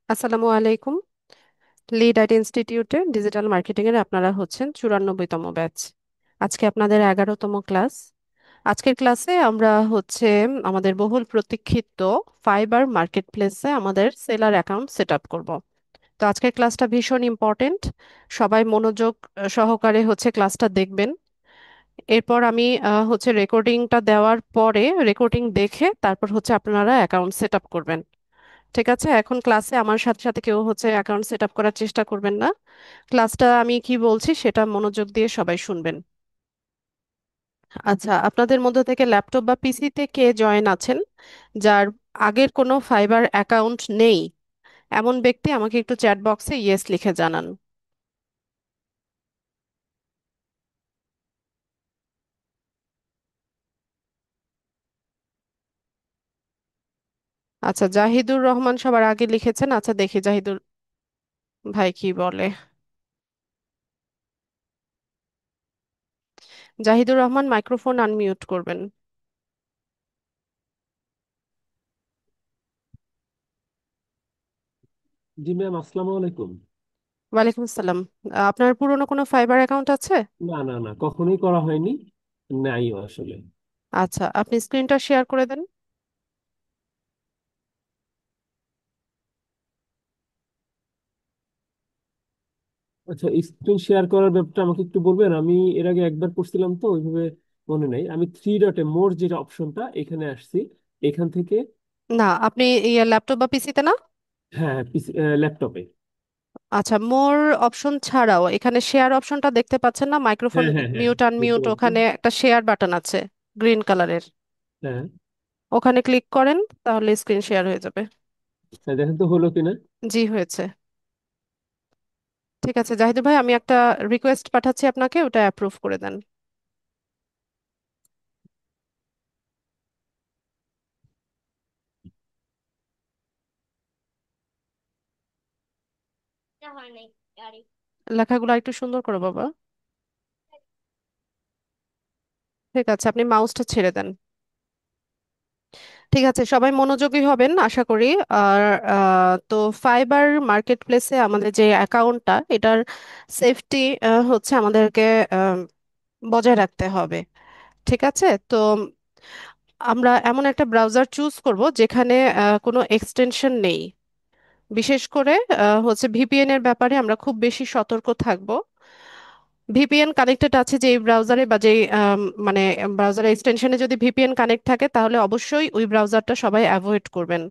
আসসালামু আলাইকুম। Lead IT ইনস্টিটিউটে ডিজিটাল মার্কেটিং এর আপনারা হচ্ছেন 94তম ব্যাচ। আজকে আপনাদের 11তম ক্লাস। আজকের ক্লাসে আমরা আমাদের বহুল প্রতীক্ষিত ফাইবার মার্কেটপ্লেসে আমাদের সেলার অ্যাকাউন্ট সেট আপ করব। তো আজকের ক্লাসটা ভীষণ ইম্পর্টেন্ট। সবাই মনোযোগ সহকারে ক্লাসটা দেখবেন। এরপর আমি রেকর্ডিংটা দেওয়ার পরে রেকর্ডিং দেখে তারপর আপনারা অ্যাকাউন্ট সেট আপ করবেন। ঠিক আছে, এখন ক্লাসে আমার সাথে সাথে কেউ অ্যাকাউন্ট সেট আপ করার চেষ্টা করবেন না। ক্লাসটা আমি কি বলছি সেটা মনোযোগ দিয়ে সবাই শুনবেন। আচ্ছা, আপনাদের মধ্যে থেকে ল্যাপটপ বা পিসিতে কে জয়েন আছেন, যার আগের কোনো ফাইবার অ্যাকাউন্ট নেই, এমন ব্যক্তি আমাকে একটু চ্যাট বক্সে ইয়েস লিখে জানান। আচ্ছা, জাহিদুর রহমান সবার আগে লিখেছেন। আচ্ছা, দেখি জাহিদুর ভাই কি বলে। জাহিদুর রহমান, মাইক্রোফোন আনমিউট করবেন। জি ম্যাম, আসসালামু আলাইকুম। ওয়ালাইকুম আসসালাম। আপনার পুরনো কোনো ফাইবার অ্যাকাউন্ট আছে? না না না, কখনোই করা হয়নি, নাইও আসলে। আচ্ছা, আপনি স্ক্রিনটা শেয়ার করে দেন। আচ্ছা, স্ক্রিন শেয়ার করার ব্যাপারটা আমাকে একটু বলবেন? আমি এর আগে একবার করছিলাম তো ওইভাবে মনে নাই। আমি থ্রি ডটে মোর যেটা অপশনটা এখানে আসছি, এখান থেকে। না, আপনি ল্যাপটপ বা পিসিতে না? হ্যাঁ, ল্যাপটপে। আচ্ছা, মোর অপশন ছাড়াও এখানে শেয়ার অপশনটা দেখতে পাচ্ছেন না? মাইক্রোফোন হ্যাঁ হ্যাঁ হ্যাঁ, মিউট বুঝতে আনমিউট, পারছি। ওখানে একটা শেয়ার বাটন আছে গ্রিন কালারের। হ্যাঁ ওখানে ক্লিক করেন, তাহলে স্ক্রিন শেয়ার হয়ে যাবে। হ্যাঁ, দেখেন তো হলো কিনা। জি, হয়েছে। ঠিক আছে জাহিদুর ভাই, আমি একটা রিকোয়েস্ট পাঠাচ্ছি আপনাকে, ওটা অ্যাপ্রুভ করে দেন। লেখাগুলো একটু সুন্দর করো বাবা। ঠিক আছে, আপনি মাউসটা ছেড়ে দেন। ঠিক আছে, সবাই মনোযোগী হবেন আশা করি। আর তো ফাইবার মার্কেট প্লেসে আমাদের যে অ্যাকাউন্টটা, এটার সেফটি আমাদেরকে আহ, বজায় রাখতে হবে। ঠিক আছে, তো আমরা এমন একটা ব্রাউজার চুজ করব যেখানে কোনো এক্সটেনশন নেই। বিশেষ করে ভিপিএন এর ব্যাপারে আমরা খুব বেশি সতর্ক থাকব। ভিপিএন কানেক্টেড আছে যেই ব্রাউজারে বা যেই মানে ব্রাউজারের এক্সটেনশনে যদি ভিপিএন কানেক্ট থাকে, তাহলে অবশ্যই ওই ব্রাউজারটা সবাই অ্যাভয়েড করবেন।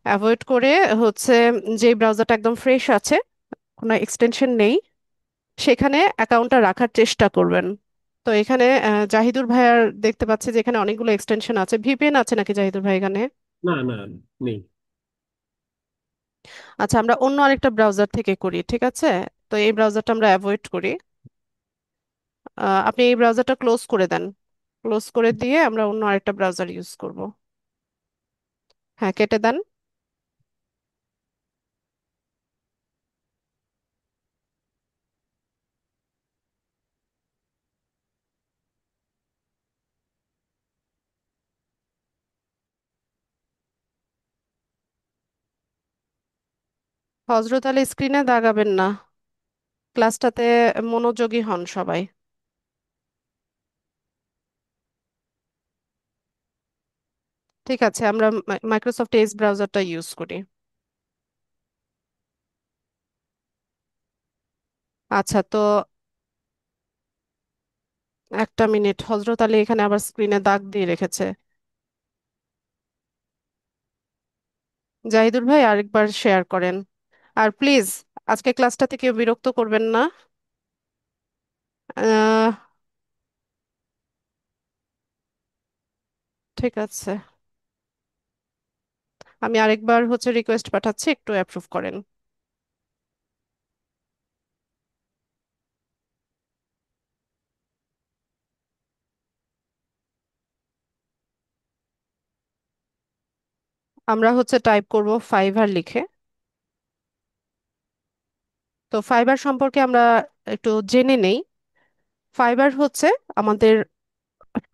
অ্যাভয়েড করে হচ্ছে যে ব্রাউজারটা একদম ফ্রেশ আছে, কোনো এক্সটেনশন নেই, সেখানে অ্যাকাউন্টটা রাখার চেষ্টা করবেন। তো এখানে জাহিদুর ভাইয়ার দেখতে পাচ্ছি যে এখানে অনেকগুলো এক্সটেনশন আছে। ভিপিএন আছে নাকি জাহিদুর ভাই এখানে? না না, নেই। আচ্ছা, আমরা অন্য আরেকটা ব্রাউজার থেকে করি, ঠিক আছে? তো এই ব্রাউজারটা আমরা অ্যাভয়েড করি। আপনি এই ব্রাউজারটা ক্লোজ করে দেন। ক্লোজ করে দিয়ে আমরা অন্য আরেকটা ব্রাউজার ইউজ করব। হ্যাঁ, কেটে দেন। হজরত আলী, স্ক্রিনে দাগাবেন না। ক্লাসটাতে মনোযোগী হন সবাই। ঠিক আছে, আমরা মাইক্রোসফট এজ ব্রাউজারটা ইউজ করি। আচ্ছা, তো একটা মিনিট, হজরত আলী এখানে আবার স্ক্রিনে দাগ দিয়ে রেখেছে। জাহিদুর ভাই আরেকবার শেয়ার করেন। আর প্লিজ, আজকে ক্লাসটাতে কেউ বিরক্ত করবেন না। আহ, ঠিক আছে, আমি আরেকবার রিকোয়েস্ট পাঠাচ্ছি, একটু অ্যাপ্রুভ করেন। আমরা টাইপ করব ফাইবার লিখে। তো ফাইবার সম্পর্কে আমরা একটু জেনে নেই। ফাইবার আমাদের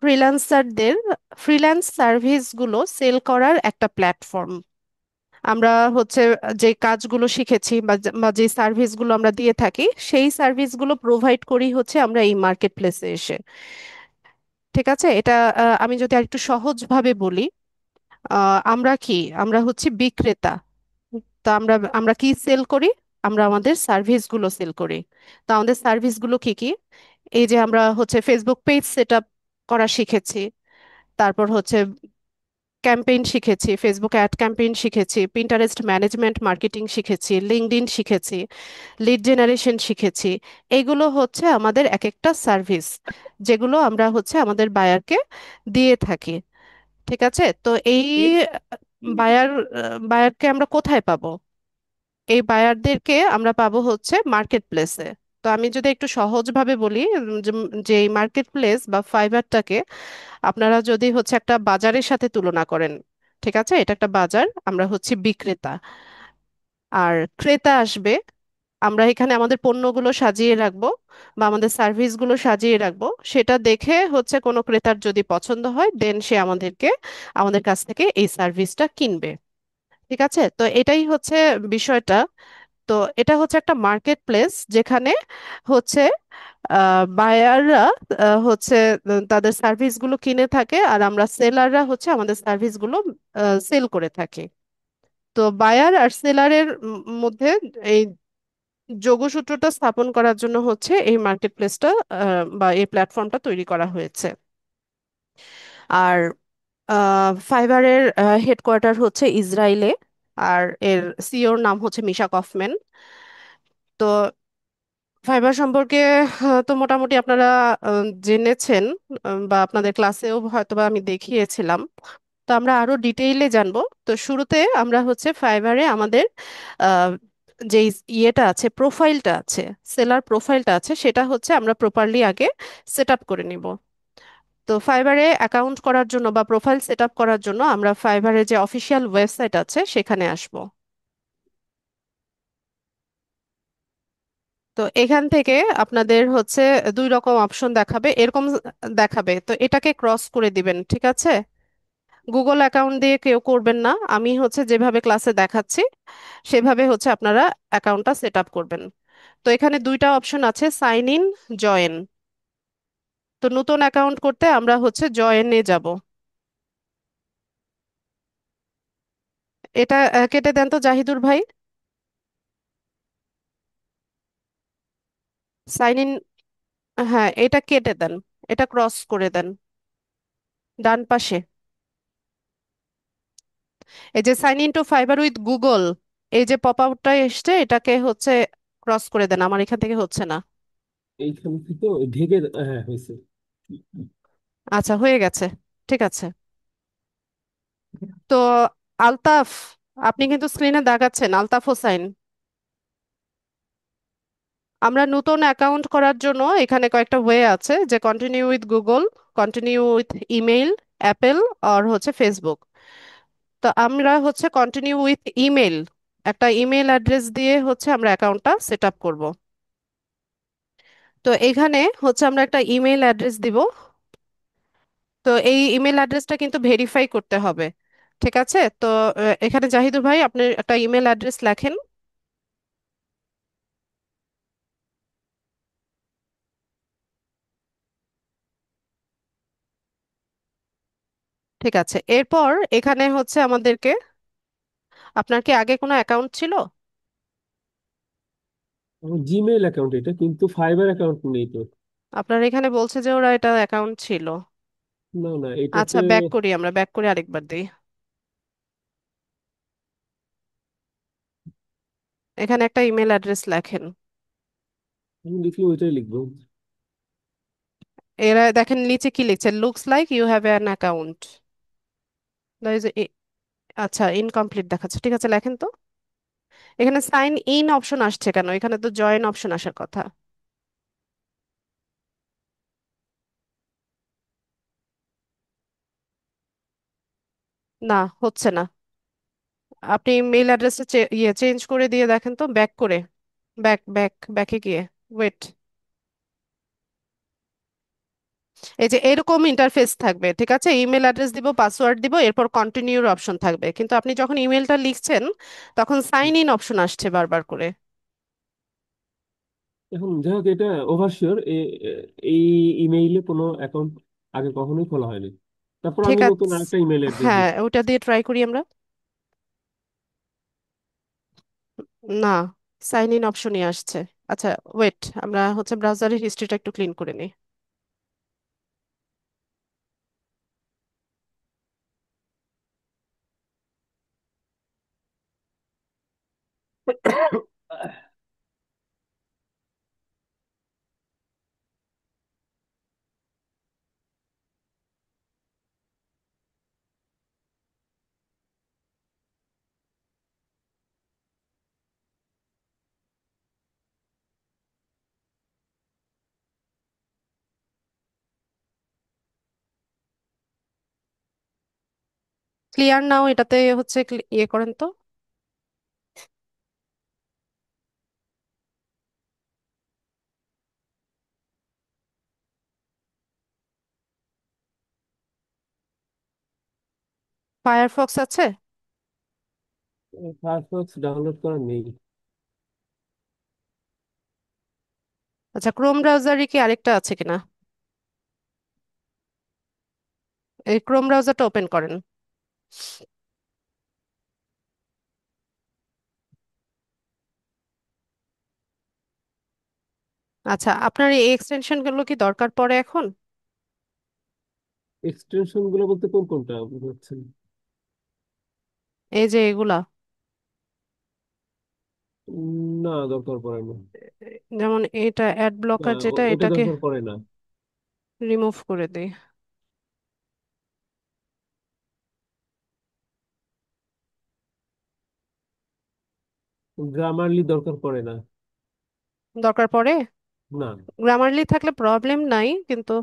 ফ্রিল্যান্সারদের ফ্রিল্যান্স সার্ভিসগুলো সেল করার একটা প্ল্যাটফর্ম। আমরা হচ্ছে যে কাজগুলো শিখেছি বা যে সার্ভিসগুলো আমরা দিয়ে থাকি সেই সার্ভিসগুলো প্রোভাইড করি হচ্ছে আমরা এই মার্কেট প্লেসে এসে। ঠিক আছে, এটা আমি যদি আরেকটু সহজভাবে বলি, আমরা হচ্ছে বিক্রেতা। তা আমরা আমরা কি সেল করি? আমরা আমাদের সার্ভিসগুলো সেল করি। তা আমাদের সার্ভিসগুলো কি কি? এই যে আমরা হচ্ছে ফেসবুক পেজ সেট আপ করা শিখেছি, তারপর হচ্ছে ক্যাম্পেইন শিখেছি, ফেসবুক অ্যাড ক্যাম্পেইন শিখেছি, পিন্টারেস্ট ম্যানেজমেন্ট মার্কেটিং শিখেছি, লিঙ্কডইন শিখেছি, লিড জেনারেশন শিখেছি। এগুলো হচ্ছে আমাদের এক একটা সার্ভিস, যেগুলো আমরা হচ্ছে আমাদের বায়ারকে দিয়ে থাকি। ঠিক আছে, তো এই বায়ার বায়ারকে আমরা কোথায় পাবো? এই বায়ারদেরকে আমরা পাবো হচ্ছে মার্কেট প্লেসে। তো আমি যদি একটু সহজভাবে বলি, যে এই মার্কেট প্লেস বা ফাইবারটাকে আপনারা যদি হচ্ছে একটা বাজারের সাথে তুলনা করেন, ঠিক আছে, এটা একটা বাজার, আমরা হচ্ছে বিক্রেতা, আর ক্রেতা আসবে। আমরা এখানে আমাদের পণ্যগুলো সাজিয়ে রাখবো বা আমাদের সার্ভিসগুলো সাজিয়ে রাখবো, সেটা দেখে হচ্ছে কোনো ক্রেতার যদি পছন্দ হয় দেন সে আমাদের কাছ থেকে এই সার্ভিসটা কিনবে। ঠিক আছে, তো এটাই হচ্ছে বিষয়টা। তো এটা হচ্ছে একটা মার্কেট প্লেস যেখানে হচ্ছে বায়াররা হচ্ছে তাদের সার্ভিসগুলো কিনে থাকে, আর আমরা সেলাররা হচ্ছে আমাদের সার্ভিসগুলো সেল করে থাকি। তো বায়ার আর সেলারের মধ্যে এই যোগসূত্রটা স্থাপন করার জন্য হচ্ছে এই মার্কেট প্লেসটা বা এই প্ল্যাটফর্মটা তৈরি করা হয়েছে। আর ফাইবারের হেডকোয়ার্টার হচ্ছে ইসরায়েলে, আর এর সিইওর নাম হচ্ছে মিশা কফম্যান। তো ফাইবার সম্পর্কে তো মোটামুটি আপনারা জেনেছেন, বা আপনাদের ক্লাসেও হয়তোবা আমি দেখিয়েছিলাম। তো আমরা আরো ডিটেইলে জানবো। তো শুরুতে আমরা হচ্ছে ফাইবারে আমাদের আহ, যে ইয়েটা আছে, প্রোফাইলটা আছে, সেলার প্রোফাইলটা আছে, সেটা হচ্ছে আমরা প্রপারলি আগে সেট আপ করে নিব। তো ফাইবারে অ্যাকাউন্ট করার জন্য বা প্রোফাইল সেট আপ করার জন্য আমরা ফাইবারের যে অফিসিয়াল ওয়েবসাইট আছে সেখানে আসব। তো এখান থেকে আপনাদের হচ্ছে দুই রকম অপশন দেখাবে, এরকম দেখাবে, তো এটাকে ক্রস করে দিবেন। ঠিক আছে, গুগল অ্যাকাউন্ট দিয়ে কেউ করবেন না, আমি হচ্ছে যেভাবে ক্লাসে দেখাচ্ছি সেভাবে হচ্ছে আপনারা অ্যাকাউন্টটা সেট আপ করবেন। তো এখানে দুইটা অপশন আছে, সাইন ইন, জয়েন। তো নতুন অ্যাকাউন্ট করতে আমরা হচ্ছে জয়েনে যাব। এটা কেটে দেন তো জাহিদুর ভাই। সাইন ইন, হ্যাঁ এটা কেটে দেন, এটা ক্রস করে দেন ডান পাশে। এই যে sign in to Fiverr with Google, এই যে পপ আউটটা এসছে এটাকে হচ্ছে ক্রস করে দেন, আমার এখান থেকে হচ্ছে না। এইখান থেকে ঢেকে হ্যাঁ হয়েছে। আচ্ছা হয়ে গেছে, ঠিক আছে। তো আলতাফ, আপনি কিন্তু স্ক্রিনে দেখাচ্ছেন আলতাফ হোসাইন। আমরা নতুন অ্যাকাউন্ট করার জন্য এখানে কয়েকটা ওয়ে আছে, যে continue with Google, continue with email, Apple, আর হচ্ছে ফেসবুক। তো আমরা হচ্ছে কন্টিনিউ উইথ ইমেল, একটা ইমেল অ্যাড্রেস দিয়ে হচ্ছে আমরা অ্যাকাউন্টটা সেট আপ করব। তো এখানে হচ্ছে আমরা একটা ইমেল অ্যাড্রেস দিব। তো এই ইমেল অ্যাড্রেসটা কিন্তু ভেরিফাই করতে হবে। ঠিক আছে, তো এখানে জাহিদুর ভাই আপনি একটা ইমেল অ্যাড্রেস লেখেন। ঠিক আছে, এরপর এখানে হচ্ছে আমাদেরকে, আপনার কি আগে কোনো অ্যাকাউন্ট ছিল? আমার জিমেইল অ্যাকাউন্ট এটা, কিন্তু ফাইবার অ্যাকাউন্ট নেই তো। আপনার এখানে বলছে যে ওরা এটা অ্যাকাউন্ট ছিল। না না, আচ্ছা এটাতে ব্যাক করি আরেকবার দিই। এখানে একটা ইমেল অ্যাড্রেস লেখেন। আমি লিখলে ওইটাই লিখবো। এরা দেখেন নিচে কি লিখছে, looks like you have an account. আচ্ছা ইনকমপ্লিট দেখাচ্ছে, ঠিক আছে লেখেন তো। এখানে সাইন ইন অপশন আসছে কেন? এখানে তো জয়েন অপশন আসার কথা। না, হচ্ছে না। আপনি মেইল অ্যাড্রেসটা চেঞ্জ করে দিয়ে দেখেন তো, ব্যাক করে, ব্যাকে গিয়ে, ওয়েট। এই যে এরকম ইন্টারফেস থাকবে, ঠিক আছে? ইমেল অ্যাড্রেস দিব, পাসওয়ার্ড দিব, এরপর কন্টিনিউর অপশন থাকবে, কিন্তু আপনি যখন ইমেলটা লিখছেন তখন সাইন ইন অপশন আসছে বারবার করে। এখন যাই হোক, এটা ওভারশিওর এই ইমেইলে কোনো অ্যাকাউন্ট আগে কখনোই খোলা হয়নি। তারপর ঠিক আমি নতুন আছে, আরেকটা ইমেল অ্যাড্রেস হ্যাঁ দিচ্ছি। ওটা দিয়ে ট্রাই করি আমরা। না, সাইন ইন অপশনই আসছে। আচ্ছা, ওয়েট, আমরা হচ্ছে ব্রাউজারের হিস্ট্রিটা একটু ক্লিন করে নিই। ক্লিয়ার নাও এটাতে হচ্ছে ইয়ে করেন তো। ফায়ারফক্স আছে? ফায়ারফক্স ডাউনলোড করা নেই। আচ্ছা, ক্রোম ব্রাউজারে কি আরেকটা আছে কিনা? এই ক্রোম ব্রাউজারটা ওপেন করেন। আচ্ছা, আপনার এই এক্সটেনশন গুলো কি দরকার পড়ে এখন? এক্সটেনশন গুলো বলতে কোন কোনটা বুঝছেন? এই যে এগুলা, না, দরকার পড়ে না। যেমন এটা অ্যাড না, ব্লকার যেটা, ওটা এটাকে দরকার পড়ে না। রিমুভ করে দিই। গ্রামারলি দরকার পড়ে না। দরকার পড়ে? না, গ্রামারলি থাকলে প্রবলেম নাই, কিন্তু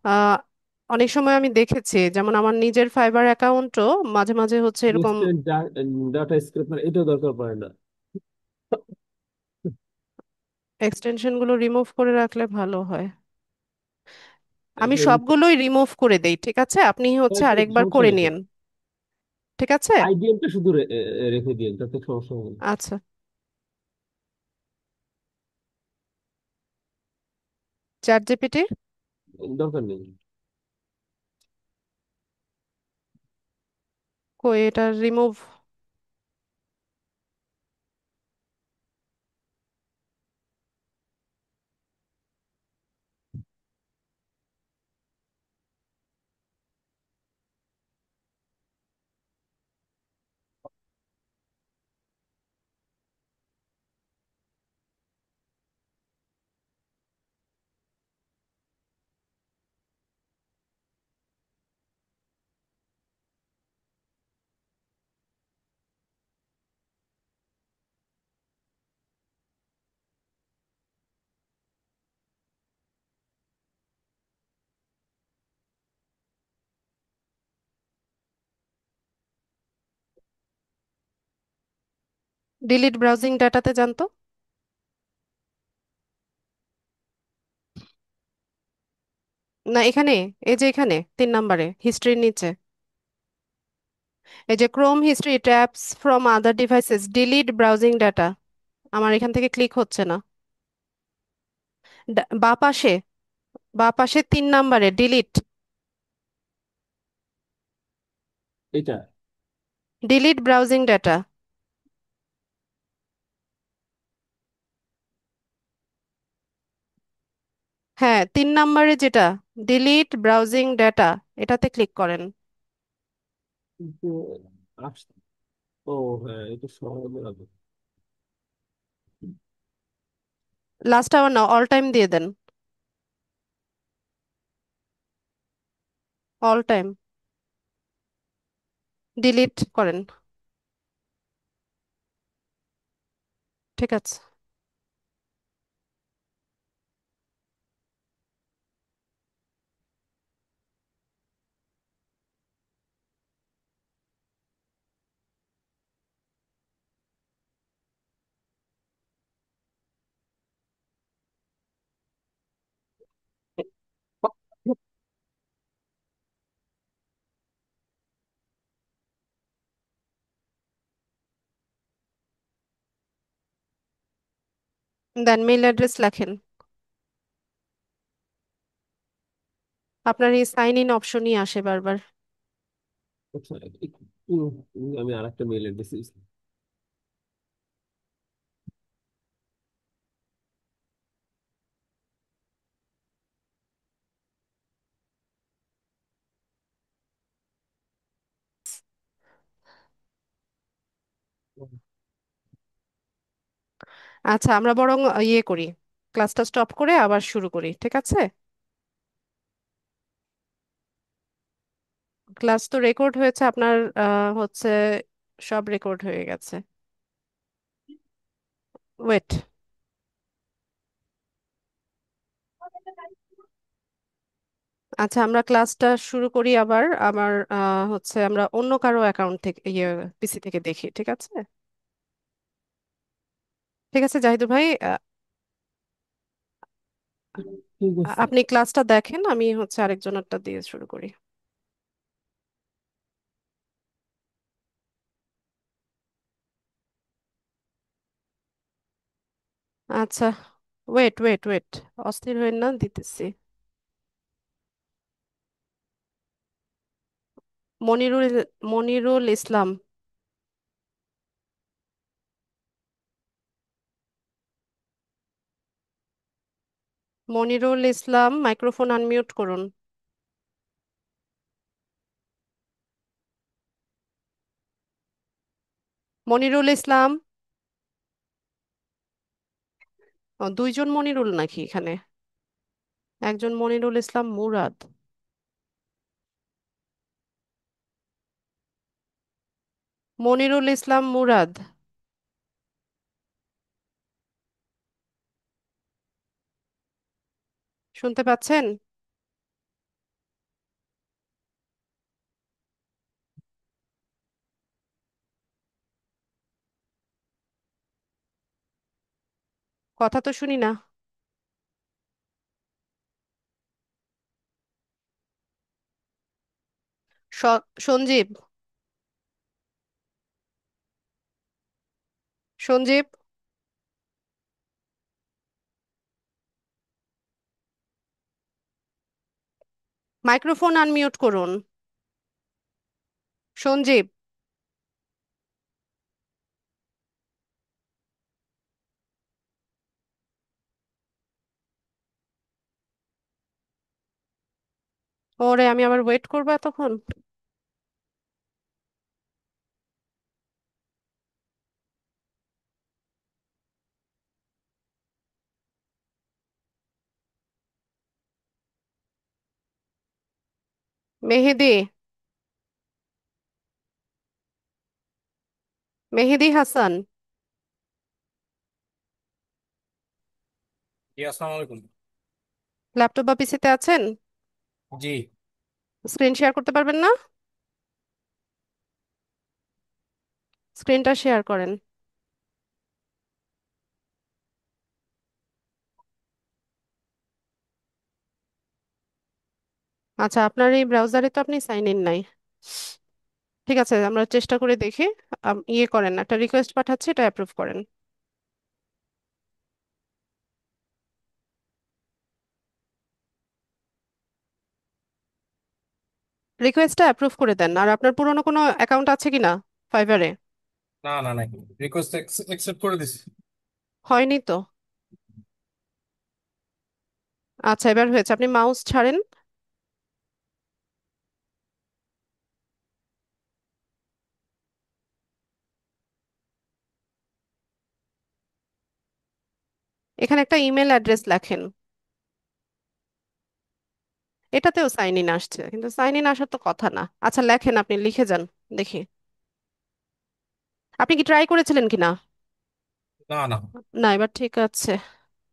আহ, অনেক সময় আমি দেখেছি, যেমন আমার নিজের ফাইবার অ্যাকাউন্টও মাঝে মাঝে হচ্ছে এরকম ওয়েস্টার্ন ডাটা স্ক্রেপার এটাও দরকার পড়ে না। এক্সটেনশন গুলো রিমুভ করে রাখলে ভালো হয়। আমি আচ্ছা, সবগুলোই রিমুভ করে দেই, ঠিক আছে? আপনি হচ্ছে আরেকবার সমস্যা করে নেই তো। নিন, ঠিক আছে? আইবিএমটা শুধু রেখে দিন, তাতে সমস্যা হবে না। আচ্ছা, চ্যাট জিপিটি দরকার নেই। কই, এটা রিমুভ? ডিলিট ব্রাউজিং ডাটাতে যান তো। না, এখানে, এই যে এখানে 3 নম্বরে হিস্ট্রির নিচে, এই যে Chrome history tabs from other devices delete browsing data, আমার এখান থেকে ক্লিক হচ্ছে না। বা পাশে, বা পাশে 3 নম্বরে ডিলিট, এটা ডিলিট ব্রাউজিং ডাটা। হ্যাঁ, 3 নম্বরে যেটা, ডিলিট ব্রাউজিং ডাটা, এটাতে ক্লিক করেন। কিন্তু আস- ও হ্যাঁ, এটা সময় লাগবে। লাস্ট আওয়ার না, অল টাইম দিয়ে দেন, অল টাইম ডিলিট করেন, ঠিক আছে। দেন মেইল অ্যাড্রেস লেখেন। আপনার এই সাইন ইন অপশনই আসে বারবার। আচ্ছা, আমি আর একটা মেল অ্যাড্রেস ইউজ। আচ্ছা, আমরা বরং ইয়ে করি, ক্লাসটা স্টপ করে আবার শুরু করি, ঠিক আছে? ক্লাস তো রেকর্ড হয়েছে আপনার, হচ্ছে সব রেকর্ড হয়ে গেছে। ওয়েট। আচ্ছা, আমরা ক্লাসটা শুরু করি আবার। আমার হচ্ছে আমরা অন্য কারো অ্যাকাউন্ট থেকে, পিসি থেকে দেখি, ঠিক আছে? ঠিক আছে জাহিদুর ভাই, ঠিক আছে। আপনি ক্লাসটা দেখেন, আমি হচ্ছে আরেকজনেরটা দিয়ে শুরু করি। আচ্ছা, ওয়েট ওয়েট ওয়েট, অস্থির হয়ে না, দিতেছি। মনিরুল, মনিরুল ইসলাম। মনিরুল ইসলাম, মাইক্রোফোন আনমিউট করুন। মনিরুল ইসলাম। ও, দুইজন মনিরুল নাকি এখানে? একজন মনিরুল ইসলাম মুরাদ। মনিরুল ইসলাম মুরাদ, শুনতে পাচ্ছেন? কথা তো শুনি না। সঞ্জীব, সঞ্জীব, মাইক্রোফোন আনমিউট করুন। সঞ্জীব, ওরে, আমি আবার ওয়েট করবো এতক্ষণ? মেহেদি, মেহেদি হাসান, জি, আসসালামু আলাইকুম। ল্যাপটপ বা পিসিতে আছেন? জি। স্ক্রিন শেয়ার করতে পারবেন না? স্ক্রিনটা শেয়ার করেন। আচ্ছা, আপনার এই ব্রাউজারে তো আপনি সাইন ইন নাই। ঠিক আছে, আমরা চেষ্টা করে দেখি। ইয়ে করেন, একটা রিকোয়েস্ট পাঠাচ্ছি, এটা অ্যাপ্রুভ করেন। রিকোয়েস্টটা অ্যাপ্রুভ করে দেন। আর আপনার পুরনো কোনো অ্যাকাউন্ট আছে কিনা ফাইবারে? না না নাই, রিকোয়েস্ট অ্যাকসেপ্ট করে দিছি। হয়নি তো। আচ্ছা, এবার হয়েছে, আপনি মাউস ছাড়েন। এখানে একটা ইমেল অ্যাড্রেস লেখেন। এটাতেও সাইন ইন আসছে, কিন্তু সাইন ইন আসার তো কথা না। আচ্ছা, লেখেন, আপনি লিখে যান, দেখি। আপনি কি ট্রাই করেছিলেন কিনা? না না। না, এবার ঠিক আছে।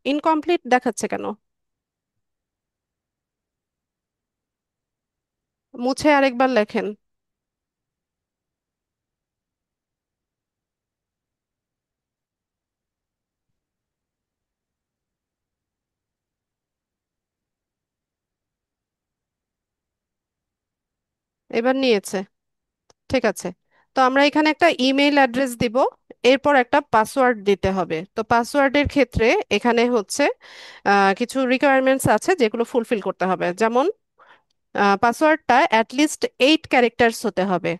ইনকমপ্লিট দেখাচ্ছে কেন? মুছে আরেকবার লেখেন। এবার নিয়েছে, ঠিক আছে। তো আমরা এখানে একটা ইমেল অ্যাড্রেস দিব, এরপর একটা পাসওয়ার্ড দিতে হবে। তো পাসওয়ার্ডের ক্ষেত্রে এখানে হচ্ছে কিছু রিকোয়ারমেন্টস আছে যেগুলো ফুলফিল করতে হবে, যেমন পাসওয়ার্ডটা অ্যাটলিস্ট 8 ক্যারেক্টার্স হতে হবে,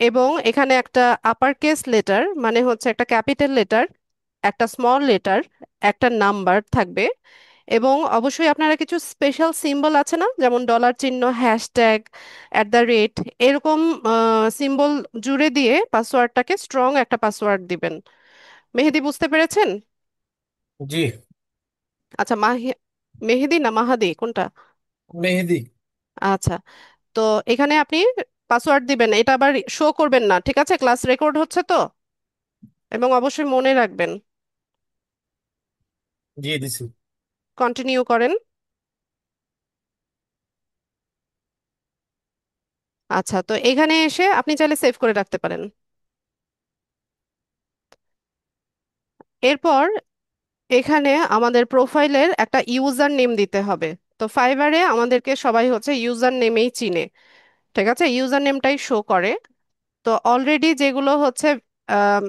এবং এখানে একটা আপার কেস লেটার মানে হচ্ছে একটা ক্যাপিটাল লেটার, একটা স্মল লেটার, একটা নাম্বার থাকবে, এবং অবশ্যই আপনারা কিছু স্পেশাল সিম্বল আছে না, যেমন ডলার চিহ্ন, হ্যাশট্যাগ, @, এরকম সিম্বল জুড়ে দিয়ে পাসওয়ার্ডটাকে স্ট্রং একটা পাসওয়ার্ড দিবেন। মেহেদি, বুঝতে পেরেছেন? জি। আচ্ছা, মেহেদি না মাহাদি, কোনটা? মেহেদি। আচ্ছা, তো এখানে আপনি পাসওয়ার্ড দিবেন, এটা আবার শো করবেন না, ঠিক আছে? ক্লাস রেকর্ড হচ্ছে তো, এবং অবশ্যই মনে রাখবেন। জি দিছি। কন্টিনিউ করেন। আচ্ছা, তো এখানে এসে আপনি চাইলে সেভ করে রাখতে পারেন। এরপর এখানে আমাদের প্রোফাইলের একটা ইউজার নেম দিতে হবে। তো ফাইবারে আমাদেরকে সবাই হচ্ছে ইউজার নেমেই চিনে, ঠিক আছে? ইউজার নেমটাই শো করে। তো অলরেডি যেগুলো হচ্ছে আম,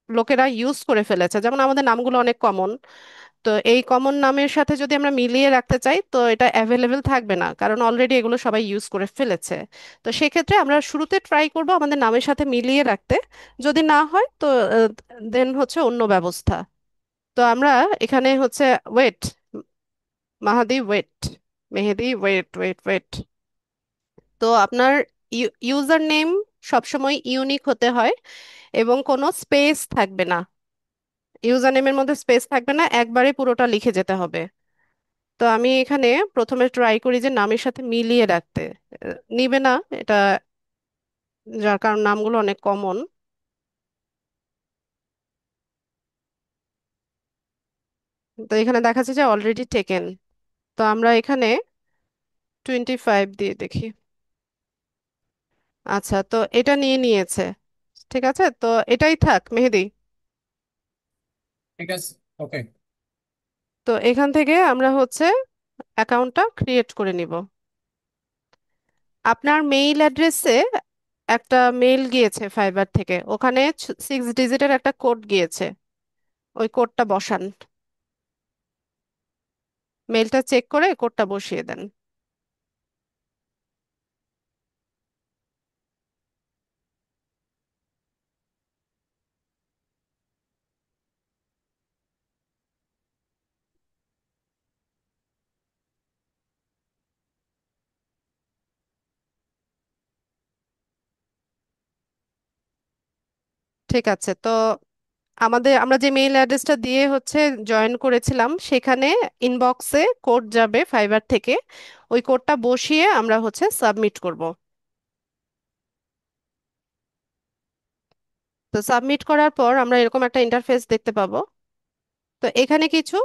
লোকেরা ইউজ করে ফেলেছে, যেমন আমাদের নামগুলো অনেক কমন, তো এই কমন নামের সাথে যদি আমরা মিলিয়ে রাখতে চাই তো এটা অ্যাভেলেবেল থাকবে না, কারণ অলরেডি এগুলো সবাই ইউজ করে ফেলেছে। তো সেক্ষেত্রে আমরা শুরুতে ট্রাই করব আমাদের নামের সাথে মিলিয়ে রাখতে, যদি না হয় তো দেন হচ্ছে অন্য ব্যবস্থা। তো আমরা এখানে হচ্ছে ওয়েট, মাহাদি ওয়েট, মেহেদি ওয়েট ওয়েট ওয়েট। তো আপনার ইউজার নেম সবসময় ইউনিক হতে হয়, এবং কোনো স্পেস থাকবে না, ইউজার নেমের মধ্যে স্পেস থাকবে না, একবারে পুরোটা লিখে যেতে হবে। তো আমি এখানে প্রথমে ট্রাই করি যে নামের সাথে মিলিয়ে রাখতে, নিবে না এটা, যার কারণ নামগুলো অনেক কমন। তো এখানে দেখাচ্ছে যে অলরেডি টেকেন। তো আমরা এখানে 25 দিয়ে দেখি। আচ্ছা, তো এটা নিয়ে নিয়েছে, ঠিক আছে, তো এটাই থাক মেহেদি। ঠিক আছে। ওকে। তো এখান থেকে আমরা হচ্ছে অ্যাকাউন্টটা ক্রিয়েট করে নিব। আপনার মেইল অ্যাড্রেসে একটা মেইল গিয়েছে ফাইবার থেকে, ওখানে 6 ডিজিটের একটা কোড গিয়েছে, ওই কোডটা বসান। মেইলটা চেক করে কোডটা বসিয়ে দেন। ঠিক আছে, তো আমরা যে মেইল অ্যাড্রেসটা দিয়ে হচ্ছে জয়েন করেছিলাম, সেখানে ইনবক্সে কোড যাবে ফাইবার থেকে, ওই কোডটা বসিয়ে আমরা হচ্ছে সাবমিট করব। তো সাবমিট করার পর আমরা এরকম একটা ইন্টারফেস দেখতে পাবো। তো এখানে কিছু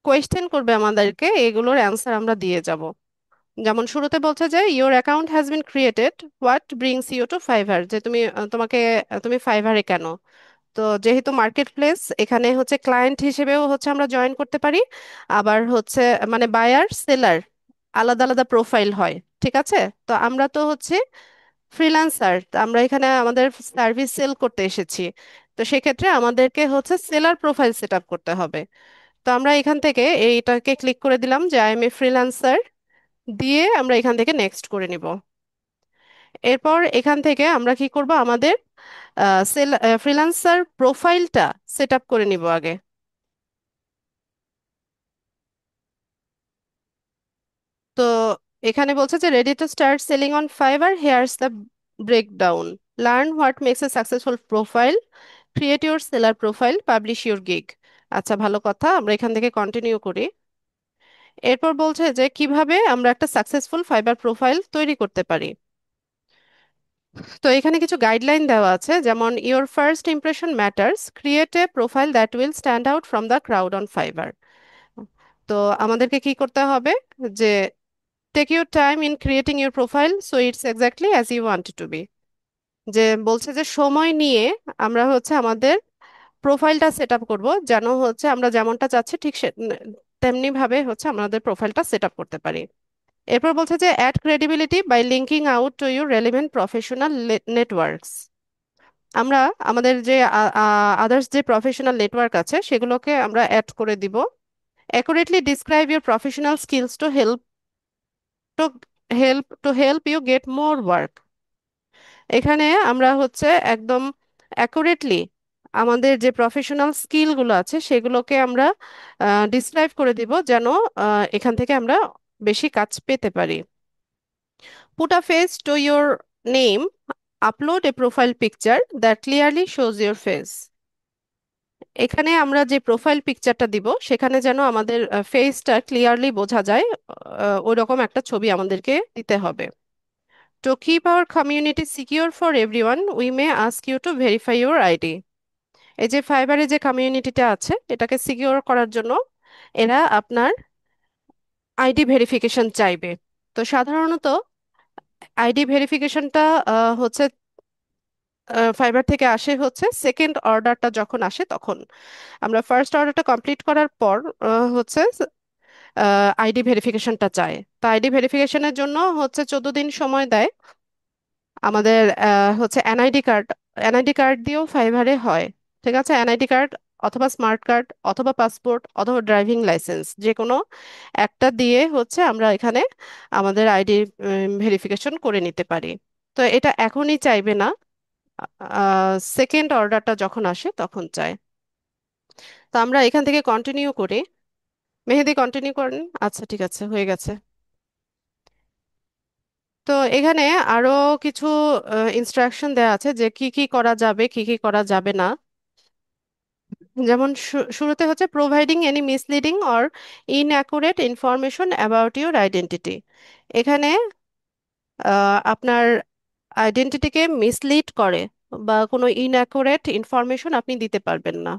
কোয়েশ্চেন করবে আমাদেরকে, এগুলোর অ্যান্সার আমরা দিয়ে যাব। যেমন শুরুতে বলছে যে your account has been created, what brings you to Fiverr, যে তুমি ফাইবারে কেন। তো যেহেতু মার্কেট প্লেস, এখানে হচ্ছে ক্লায়েন্ট হিসেবেও হচ্ছে আমরা জয়েন করতে পারি, আবার হচ্ছে মানে বায়ার সেলার আলাদা আলাদা প্রোফাইল হয়, ঠিক আছে? তো আমরা তো হচ্ছে ফ্রিল্যান্সার, আমরা এখানে আমাদের সার্ভিস সেল করতে এসেছি, তো সেক্ষেত্রে আমাদেরকে হচ্ছে সেলার প্রোফাইল সেট আপ করতে হবে। তো আমরা এখান থেকে এইটাকে ক্লিক করে দিলাম যে আই এম এ ফ্রিল্যান্সার, দিয়ে আমরা এখান থেকে নেক্সট করে নিব। এরপর এখান থেকে আমরা কি করব, আমাদের ফ্রিল্যান্সার প্রোফাইলটা সেট আপ করে নিব আগে। তো এখানে বলছে যে ready to start selling on Fiverr, here's the breakdown, learn what makes a successful profile, create your seller profile, publish your gig. আচ্ছা, ভালো কথা, আমরা এখান থেকে কন্টিনিউ করি। এরপর বলছে যে কিভাবে আমরা একটা সাকসেসফুল ফাইবার প্রোফাইল তৈরি করতে পারি। তো এখানে কিছু গাইডলাইন দেওয়া আছে, যেমন your first impression matters, create a profile that will stand out from the crowd on Fiverr. তো আমাদেরকে কি করতে হবে, যে take your time in creating your profile so it's exactly as you want to be. যে বলছে যে সময় নিয়ে আমরা হচ্ছে আমাদের প্রোফাইলটা সেট আপ করবো, যেন হচ্ছে আমরা যেমনটা চাচ্ছি ঠিক তেমনি ভাবে হচ্ছে আমাদের প্রোফাইলটা সেট আপ করতে পারি। এরপর বলছে যে add credibility by linking out to your relevant professional networks. আমরা আমাদের যে আদার্স যে প্রফেশনাল নেটওয়ার্ক আছে সেগুলোকে আমরা অ্যাড করে দিব। Accurately describe your professional skills to help you get more work. এখানে আমরা হচ্ছে একদম অ্যাকুরেটলি আমাদের যে প্রফেশনাল স্কিলগুলো আছে সেগুলোকে আমরা ডিসক্রাইব করে দিব, যেন এখান থেকে আমরা বেশি কাজ পেতে পারি। Put a face to your name, upload A profile picture that clearly shows your face. এখানে আমরা যে প্রোফাইল পিকচারটা দিব সেখানে যেন আমাদের ফেসটা ক্লিয়ারলি বোঝা যায়, ওই রকম একটা ছবি আমাদেরকে দিতে হবে। To keep our community secure for everyone, we may ask you to verify your ID. এই যে ফাইবারে যে কমিউনিটিটা আছে এটাকে সিকিউর করার জন্য এরা আপনার আইডি ভেরিফিকেশন চাইবে। তো সাধারণত আইডি ভেরিফিকেশনটা হচ্ছে ফাইবার থেকে আসে হচ্ছে সেকেন্ড অর্ডারটা যখন আসে তখন। আমরা ফার্স্ট অর্ডারটা কমপ্লিট করার পর হচ্ছে আইডি ভেরিফিকেশনটা চায়। তো আইডি ভেরিফিকেশনের জন্য হচ্ছে 14 দিন সময় দেয়। আমাদের হচ্ছে এনআইডি কার্ড দিয়েও ফাইবারে হয়। ঠিক আছে, এনআইডি কার্ড অথবা স্মার্ট কার্ড অথবা পাসপোর্ট অথবা ড্রাইভিং লাইসেন্স যে কোনো একটা দিয়ে হচ্ছে আমরা এখানে আমাদের আইডি ভেরিফিকেশন করে নিতে পারি। তো এটা এখনই চাইবে না, সেকেন্ড অর্ডারটা যখন আসে তখন চায়। তো আমরা এখান থেকে কন্টিনিউ করি। মেহেদি কন্টিনিউ করেন। আচ্ছা ঠিক আছে, হয়ে গেছে। তো এখানে আরো কিছু ইনস্ট্রাকশন দেওয়া আছে যে কি কি করা যাবে কি কি করা যাবে না। যেমন শুরুতে হচ্ছে providing any misleading or inaccurate information about your identity. এখানে আপনার আইডেন্টিটিকে মিসলিড করে বা কোনো ইনঅ্যাকুরেট ইনফরমেশন আপনি দিতে পারবেন না।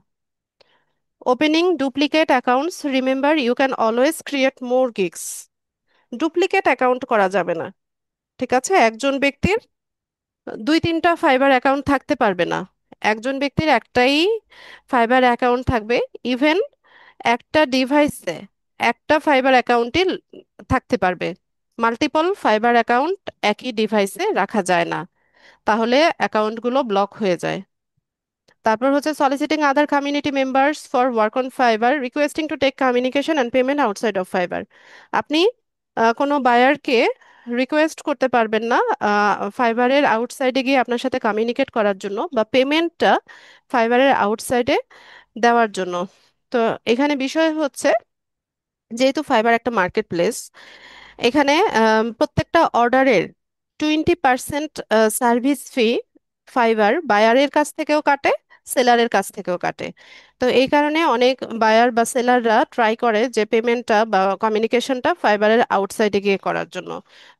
Opening duplicate accounts, remember you can always create more gigs. Duplicate account করা যাবে না। ঠিক আছে, একজন ব্যক্তির 2-3টা ফাইবার অ্যাকাউন্ট থাকতে পারবে না। একজন ব্যক্তির একটাই ফাইবার অ্যাকাউন্ট থাকবে। ইভেন একটা ডিভাইসে একটা ফাইবার অ্যাকাউন্টই থাকতে পারবে। মাল্টিপল ফাইবার অ্যাকাউন্ট একই ডিভাইসে রাখা যায় না, তাহলে অ্যাকাউন্টগুলো ব্লক হয়ে যায়। তারপর হচ্ছে soliciting other community members for work on Fiverr, requesting to take communication and payment outside of Fiverr. আপনি কোনো বায়ারকে রিকোয়েস্ট করতে পারবেন না ফাইবারের আউটসাইডে গিয়ে আপনার সাথে কমিউনিকেট করার জন্য বা পেমেন্টটা ফাইবারের আউটসাইডে দেওয়ার জন্য। তো এখানে বিষয় হচ্ছে যেহেতু ফাইবার একটা মার্কেট প্লেস, এখানে প্রত্যেকটা অর্ডারের 20% সার্ভিস ফি ফাইবার বায়ারের কাছ থেকেও কাটে, সেলারের কাছ থেকেও কাটে। তো এই কারণে অনেক বায়ার বা সেলাররা ট্রাই করে যে পেমেন্টটা বা কমিউনিকেশনটা ফাইবারের আউটসাইডে গিয়ে করার জন্য।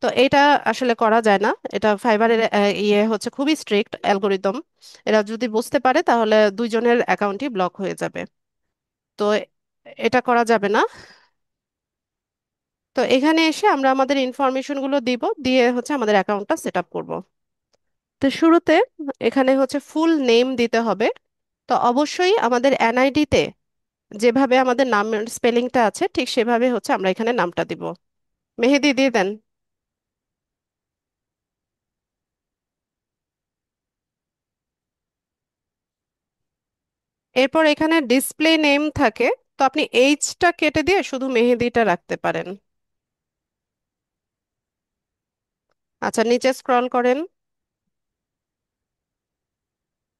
তো এটা আসলে করা যায় না। এটা ফাইবারের ইয়ে হচ্ছে খুবই স্ট্রিক্ট অ্যালগোরিদম। এরা যদি বুঝতে পারে তাহলে দুইজনের অ্যাকাউন্টই ব্লক হয়ে যাবে। তো এটা করা যাবে না। তো এখানে এসে আমরা আমাদের ইনফরমেশন গুলো দিব, দিয়ে হচ্ছে আমাদের অ্যাকাউন্টটা সেট আপ করবো। তো শুরুতে এখানে হচ্ছে ফুল নেম দিতে হবে। তো অবশ্যই আমাদের এনআইডি তে যেভাবে আমাদের নামের স্পেলিংটা আছে ঠিক সেভাবে হচ্ছে আমরা এখানে নামটা দিব। মেহেদি দিয়ে দেন। এরপর এখানে ডিসপ্লে নেম থাকে, তো আপনি এইচটা কেটে দিয়ে শুধু মেহেদিটা রাখতে পারেন। আচ্ছা, নিচে স্ক্রল করেন।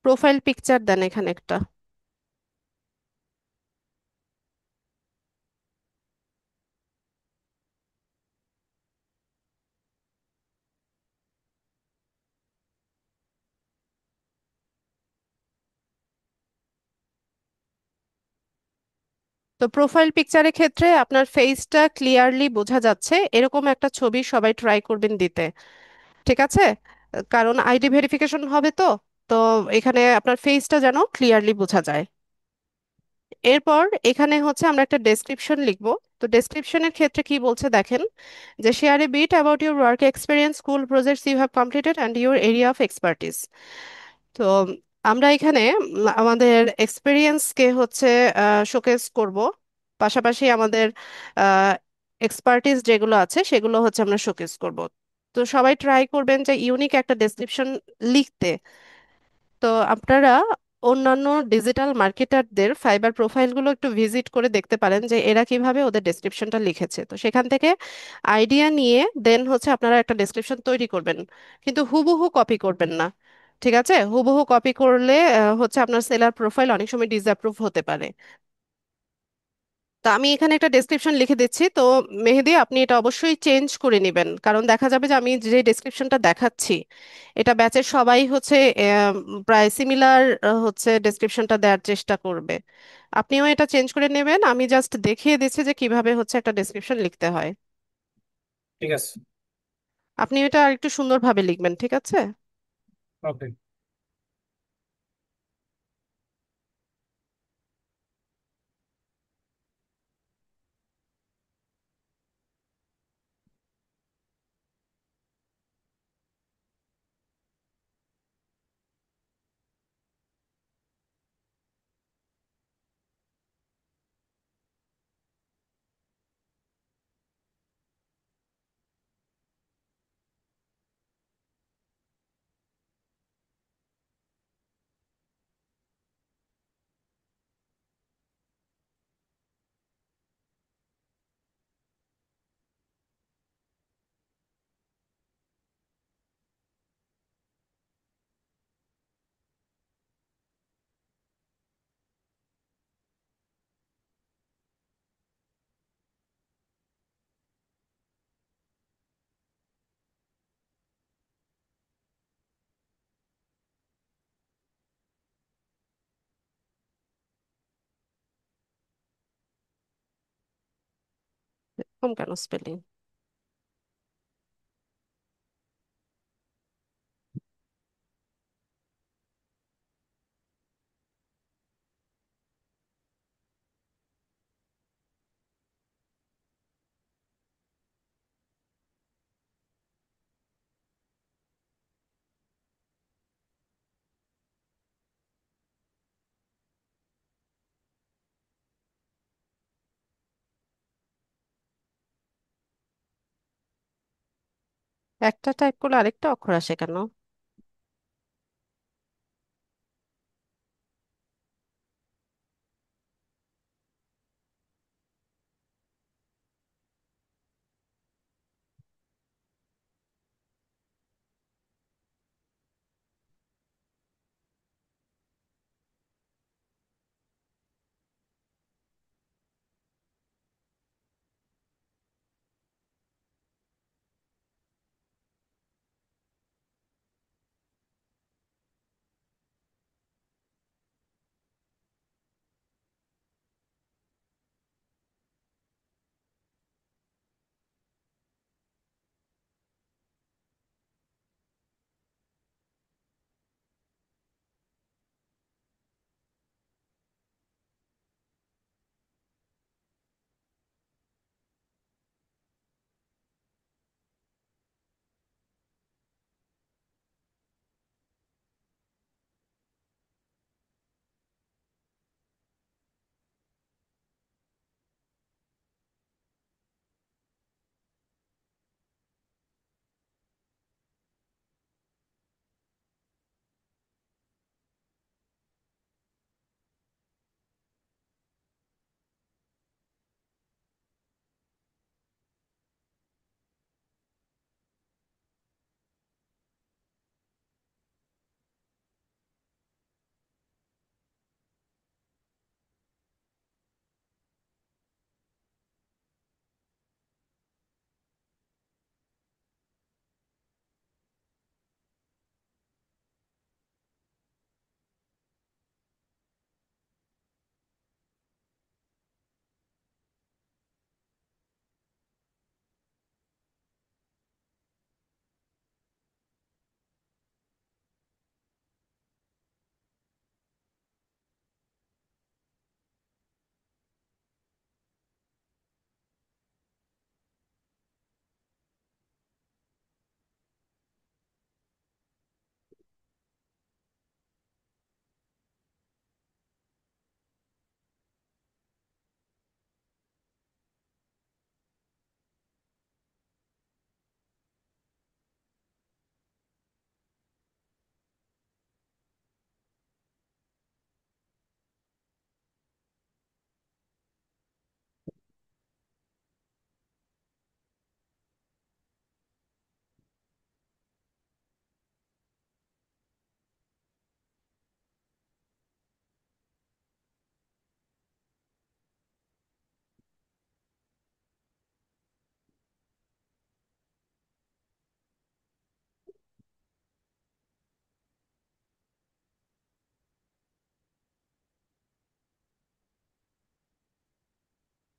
প্রোফাইল পিকচার দেন এখানে একটা। তো প্রোফাইল পিকচারের ক্ষেত্রে আপনার ফেসটা ক্লিয়ারলি বোঝা যাচ্ছে এরকম একটা ছবি সবাই ট্রাই করবেন দিতে। ঠিক আছে, কারণ আইডি ভেরিফিকেশন হবে তো। তো এখানে আপনার ফেসটা যেন ক্লিয়ারলি বোঝা যায়। এরপর এখানে হচ্ছে আমরা একটা ডেসক্রিপশন লিখব। তো ডেসক্রিপশনের ক্ষেত্রে কি বলছে দেখেন, যে share a bit about your work experience, school projects you have completed and your area of expertise. তো আমরা এখানে আমাদের এক্সপিরিয়েন্সকে হচ্ছে শোকেস করব। পাশাপাশি আমাদের এক্সপার্টিস যেগুলো আছে সেগুলো হচ্ছে আমরা শোকেস করব। তো সবাই ট্রাই করবেন যে ইউনিক একটা ডেসক্রিপশন লিখতে। তো আপনারা অন্যান্য ডিজিটাল মার্কেটারদের ফাইবার প্রোফাইলগুলো একটু ভিজিট করে দেখতে পারেন যে এরা কিভাবে ওদের ডেসক্রিপশনটা লিখেছে। তো সেখান থেকে আইডিয়া নিয়ে দেন হচ্ছে আপনারা একটা ডেসক্রিপশন তৈরি করবেন, কিন্তু হুবহু কপি করবেন না। ঠিক আছে, হুবহু কপি করলে হচ্ছে আপনার সেলার প্রোফাইল অনেক সময় ডিসঅ্যাপ্রুভ হতে পারে। তো আমি এখানে একটা ডেসক্রিপশন লিখে দিচ্ছি। তো মেহেদি, আপনি এটা অবশ্যই চেঞ্জ করে নেবেন, কারণ দেখা যাবে যে আমি যে ডেসক্রিপশনটা দেখাচ্ছি এটা ব্যাচের সবাই হচ্ছে প্রায় সিমিলার হচ্ছে ডেসক্রিপশনটা দেওয়ার চেষ্টা করবে। আপনিও এটা চেঞ্জ করে নেবেন, আমি জাস্ট দেখিয়ে দিচ্ছি যে কিভাবে হচ্ছে একটা ডেসক্রিপশন লিখতে হয়। ঠিক আছে। আপনি এটা আরেকটু সুন্দরভাবে লিখবেন, ঠিক আছে? ওকে। এরকম কেন স্পেলিং? একটা টাইপ করলে আরেকটা অক্ষর আসে কেন?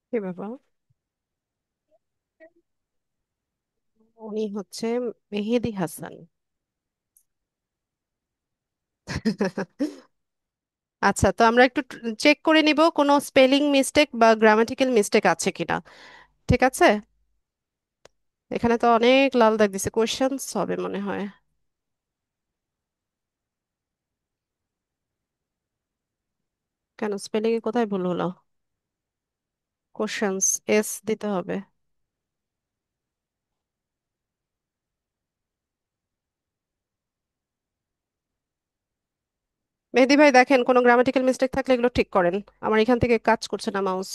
কি ব্যাপার? উনি হচ্ছে মেহেদি হাসান। আচ্ছা, তো আমরা একটু চেক করে নিব কোনো স্পেলিং মিস্টেক বা গ্রামাটিক্যাল মিস্টেক আছে কিনা। ঠিক আছে। এখানে তো অনেক লাল দাগ দিছে, কোশ্চেন্স হবে মনে হয়। কেন, স্পেলিং এ কোথায় ভুল হলো? কোশ্চেন্স, এস দিতে হবে। মেহেদি ভাই দেখেন, কোনো গ্রামাটিক্যাল মিস্টেক থাকলে এগুলো ঠিক করেন। আমার এখান থেকে কাজ করছে না মাউস।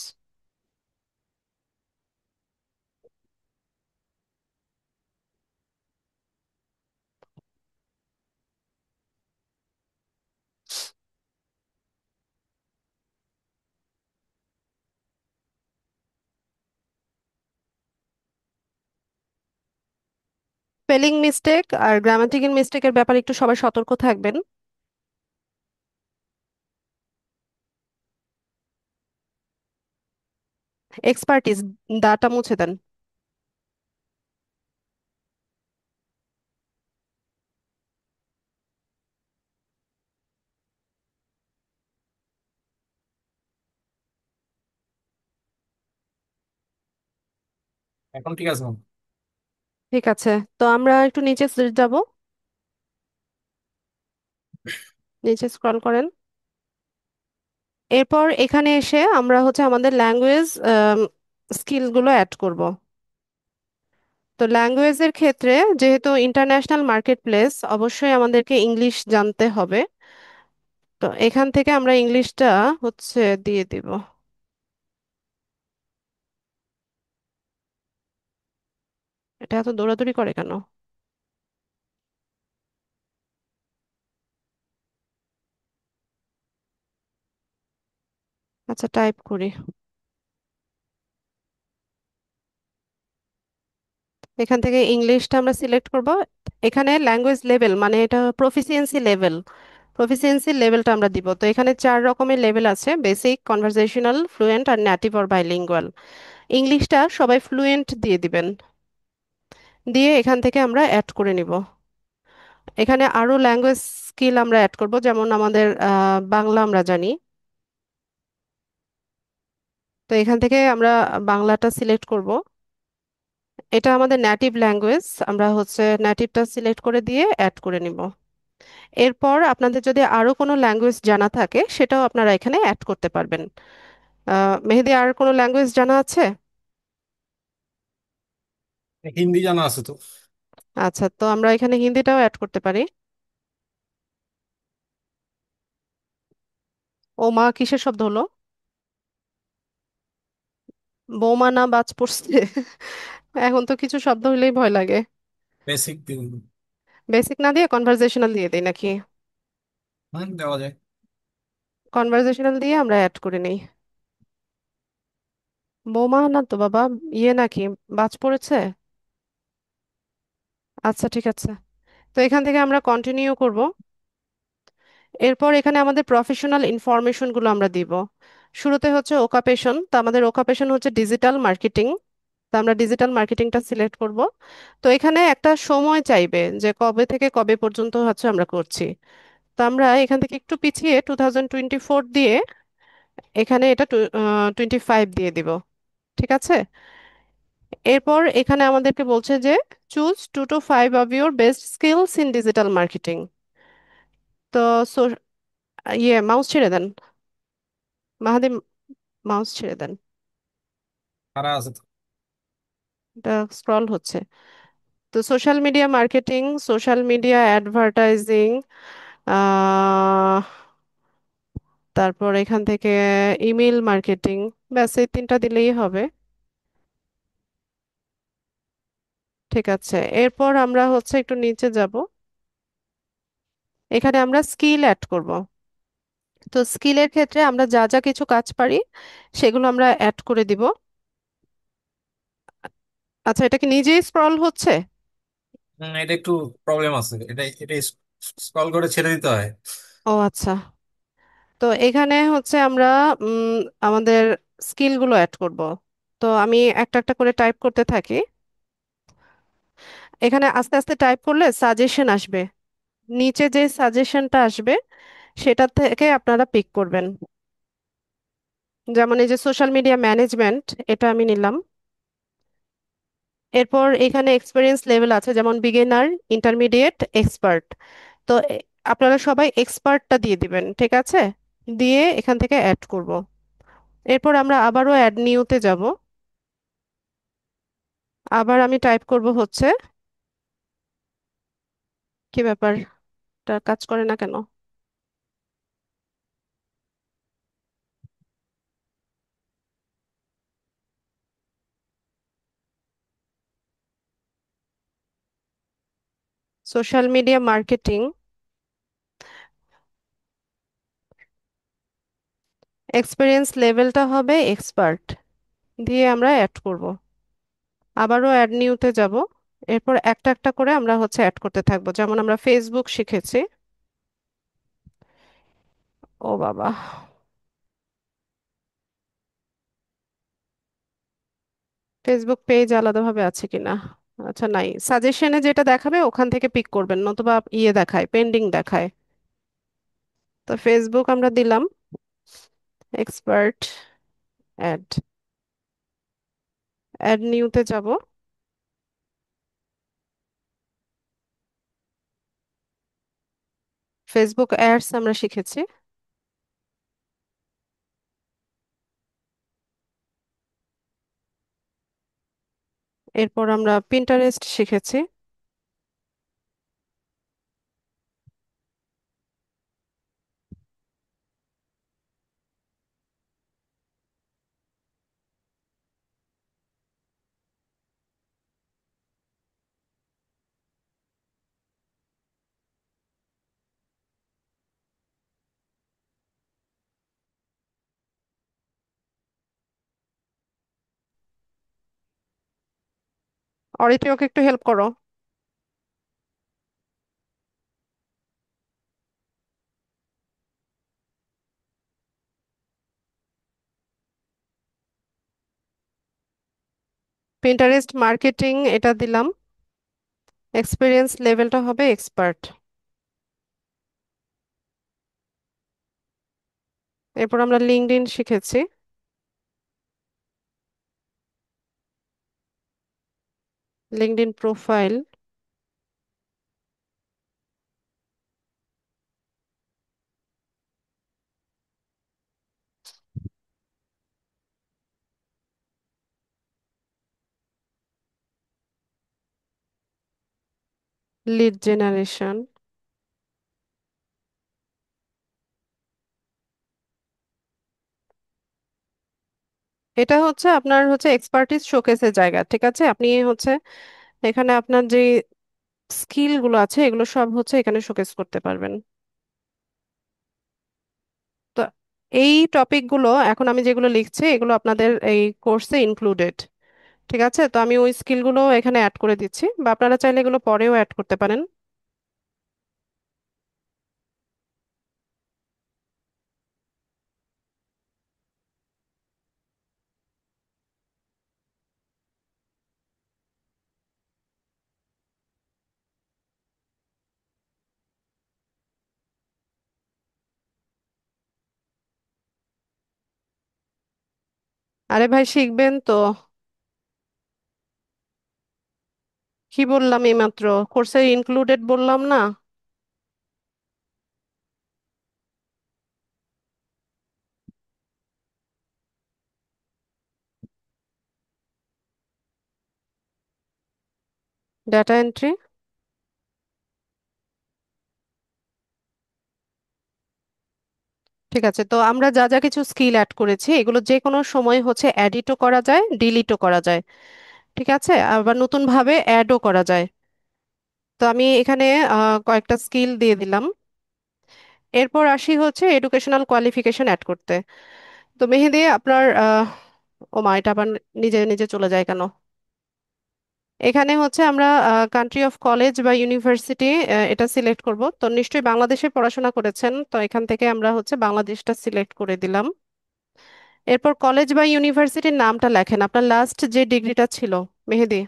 স্পেলিং মিস্টেক আর গ্রামাটিক্যাল মিস্টেকের ব্যাপারে একটু সবাই সতর্ক থাকবেন। এক্সপার্টিস, দাটা মুছে দেন। এখন ঠিক আছে ম্যাম। ঠিক আছে, তো আমরা একটু নিচে যাব। নিচে স্ক্রল করেন। এরপর এখানে এসে আমরা হচ্ছে আমাদের ল্যাঙ্গুয়েজ স্কিলগুলো অ্যাড করব। তো ল্যাঙ্গুয়েজের ক্ষেত্রে, যেহেতু ইন্টারন্যাশনাল মার্কেট প্লেস, অবশ্যই আমাদেরকে ইংলিশ জানতে হবে। তো এখান থেকে আমরা ইংলিশটা হচ্ছে দিয়ে দিব। এটা এত দৌড়াদৌড়ি করে কেন? আচ্ছা, টাইপ করি। এখান থেকে ইংলিশটা আমরা সিলেক্ট করব। এখানে ল্যাঙ্গুয়েজ লেভেল মানে এটা প্রফিসিয়েন্সি লেভেল। প্রফিসিয়েন্সি লেভেলটা আমরা দিব। তো এখানে 4 রকমের লেভেল আছে: বেসিক, কনভারসেশনাল, ফ্লুয়েন্ট আর নেটিভ অর বাইলিঙ্গুয়াল। ইংলিশটা সবাই ফ্লুয়েন্ট দিয়ে দিবেন। দিয়ে এখান থেকে আমরা অ্যাড করে নিব। এখানে আরো ল্যাঙ্গুয়েজ স্কিল আমরা অ্যাড করব, যেমন আমাদের বাংলা আমরা জানি। তো এখান থেকে আমরা বাংলাটা সিলেক্ট করব। এটা আমাদের নেটিভ ল্যাঙ্গুয়েজ, আমরা হচ্ছে নেটিভটা সিলেক্ট করে দিয়ে অ্যাড করে নিব। এরপর আপনাদের যদি আরো কোনো ল্যাঙ্গুয়েজ জানা থাকে, সেটাও আপনারা এখানে অ্যাড করতে পারবেন। মেহেদি, আর কোনো ল্যাঙ্গুয়েজ জানা আছে? হিন্দি জানা আছে তো। আচ্ছা, তো আমরা এখানে হিন্দিটাও অ্যাড করতে পারি। ও মা, কিসের শব্দ হলো? বৌমা না বাজ পড়ছে? এখন তো কিছু শব্দ হইলেই ভয় লাগে। বেসিক দিন। বেসিক না দিয়ে কনভারসেশনাল দিয়ে দিই নাকি? হুম, দেওয়া যায়। কনভারসেশনাল দিয়ে আমরা অ্যাড করে নিই। বৌমা না তো বাবা, ইয়ে নাকি, বাজ পড়েছে? আচ্ছা, ঠিক আছে। তো এখান থেকে আমরা কন্টিনিউ করব। এরপর এখানে আমাদের প্রফেশনাল ইনফরমেশনগুলো আমরা দিব। শুরুতে হচ্ছে ওকাপেশন, তো আমাদের ওকাপেশন হচ্ছে ডিজিটাল মার্কেটিং। তো আমরা ডিজিটাল মার্কেটিংটা সিলেক্ট করব। তো এখানে একটা সময় চাইবে যে কবে থেকে কবে পর্যন্ত হচ্ছে আমরা করছি। তো আমরা এখান থেকে একটু পিছিয়ে 2024 দিয়ে এখানে এটা 25 দিয়ে দিব। ঠিক আছে। এরপর এখানে আমাদেরকে বলছে যে choose 2 to 5 of your best skills in digital marketing. তো ইয়ে, মাউস ছেড়ে দেন। মাহাদি, মাউস ছেড়ে দেন। তারা আছে তো। এটা স্ক্রল হচ্ছে। তো social media marketing, social media advertising, তারপর এখান থেকে ইমেল মার্কেটিং। ব্যাস, এই 3টা দিলেই হবে। ঠিক আছে, এরপর আমরা হচ্ছে একটু নিচে যাব। এখানে আমরা স্কিল অ্যাড করব। তো স্কিলের ক্ষেত্রে আমরা যা যা কিছু কাজ পারি সেগুলো আমরা অ্যাড করে দিব। আচ্ছা, এটা কি নিজেই স্ক্রল হচ্ছে? এটা একটু প্রবলেম আছে, এটা এটা স্ক্রল করে ছেড়ে দিতে হয়। ও আচ্ছা। তো এখানে হচ্ছে আমরা আমাদের স্কিলগুলো অ্যাড করব। তো আমি একটা একটা করে টাইপ করতে থাকি। এখানে আস্তে আস্তে টাইপ করলে সাজেশন আসবে, নিচে যে সাজেশনটা আসবে সেটা থেকে আপনারা পিক করবেন। যেমন এই যে সোশ্যাল মিডিয়া ম্যানেজমেন্ট, এটা আমি নিলাম। এরপর এখানে এক্সপিরিয়েন্স লেভেল আছে, যেমন বিগিনার, ইন্টারমিডিয়েট, এক্সপার্ট। তো আপনারা সবাই এক্সপার্টটা দিয়ে দিবেন, ঠিক আছে? দিয়ে এখান থেকে অ্যাড করব। এরপর আমরা আবারও অ্যাড নিউতে যাব। আবার আমি টাইপ করব হচ্ছে, কি ব্যাপার, এটা কাজ করে না কেন? সোশ্যাল মিডিয়া মার্কেটিং, এক্সপিরিয়েন্স লেভেলটা হবে এক্সপার্ট, দিয়ে আমরা অ্যাড করব। আবারও অ্যাড নিউতে যাব। এরপর একটা একটা করে আমরা হচ্ছে অ্যাড করতে থাকবো। যেমন আমরা ফেসবুক শিখেছি। ও বাবা, ফেসবুক পেজ আলাদাভাবে আছে কিনা? আচ্ছা, নাই। সাজেশনে যেটা দেখাবে ওখান থেকে পিক করবেন, নতুবা ইয়ে দেখায়, পেন্ডিং দেখায়। তো ফেসবুক আমরা দিলাম, এক্সপার্ট, অ্যাড, অ্যাড নিউতে যাব। ফেসবুক অ্যাডস আমরা শিখেছি। এরপর আমরা পিন্টারেস্ট শিখেছি। অরিত্রি, ওকে একটু হেল্প করো। পিন্টারেস্ট মার্কেটিং এটা দিলাম, এক্সপিরিয়েন্স লেভেলটা হবে এক্সপার্ট। এরপর আমরা লিঙ্কডইন শিখেছি। LinkedIn profile, lead generation. এটা হচ্ছে আপনার হচ্ছে এক্সপার্টিস শোকেসের জায়গা, ঠিক আছে? আপনি হচ্ছে এখানে আপনার যে স্কিল গুলো আছে এগুলো সব হচ্ছে এখানে শোকেস করতে পারবেন। তো এই টপিক গুলো এখন আমি যেগুলো লিখছি এগুলো আপনাদের এই কোর্সে ইনক্লুডেড, ঠিক আছে? তো আমি ওই স্কিল গুলো এখানে অ্যাড করে দিচ্ছি, বা আপনারা চাইলে এগুলো পরেও অ্যাড করতে পারেন। আরে ভাই, শিখবেন তো। কি বললাম এইমাত্র, কোর্সে ইনক্লুডেড বললাম না? Data entry. ঠিক আছে, তো আমরা যা যা কিছু স্কিল অ্যাড করেছি এগুলো যে কোনো সময় হচ্ছে এডিটও করা যায়, ডিলিটও করা যায়, ঠিক আছে? আবার নতুন ভাবে অ্যাডও করা যায়। তো আমি এখানে কয়েকটা স্কিল দিয়ে দিলাম। এরপর আসি হচ্ছে এডুকেশনাল কোয়ালিফিকেশন অ্যাড করতে। তো মেহেদি আপনার ও মা, এটা আবার নিজে নিজে চলে যায় কেন? এখানে হচ্ছে আমরা কান্ট্রি অফ কলেজ বা ইউনিভার্সিটি এটা সিলেক্ট করব। তো নিশ্চয়ই বাংলাদেশে পড়াশোনা করেছেন, তো এখান থেকে আমরা হচ্ছে বাংলাদেশটা সিলেক্ট করে দিলাম। এরপর কলেজ বা ইউনিভার্সিটির নামটা লেখেন, আপনার লাস্ট যে ডিগ্রিটা ছিল। মেহেদি,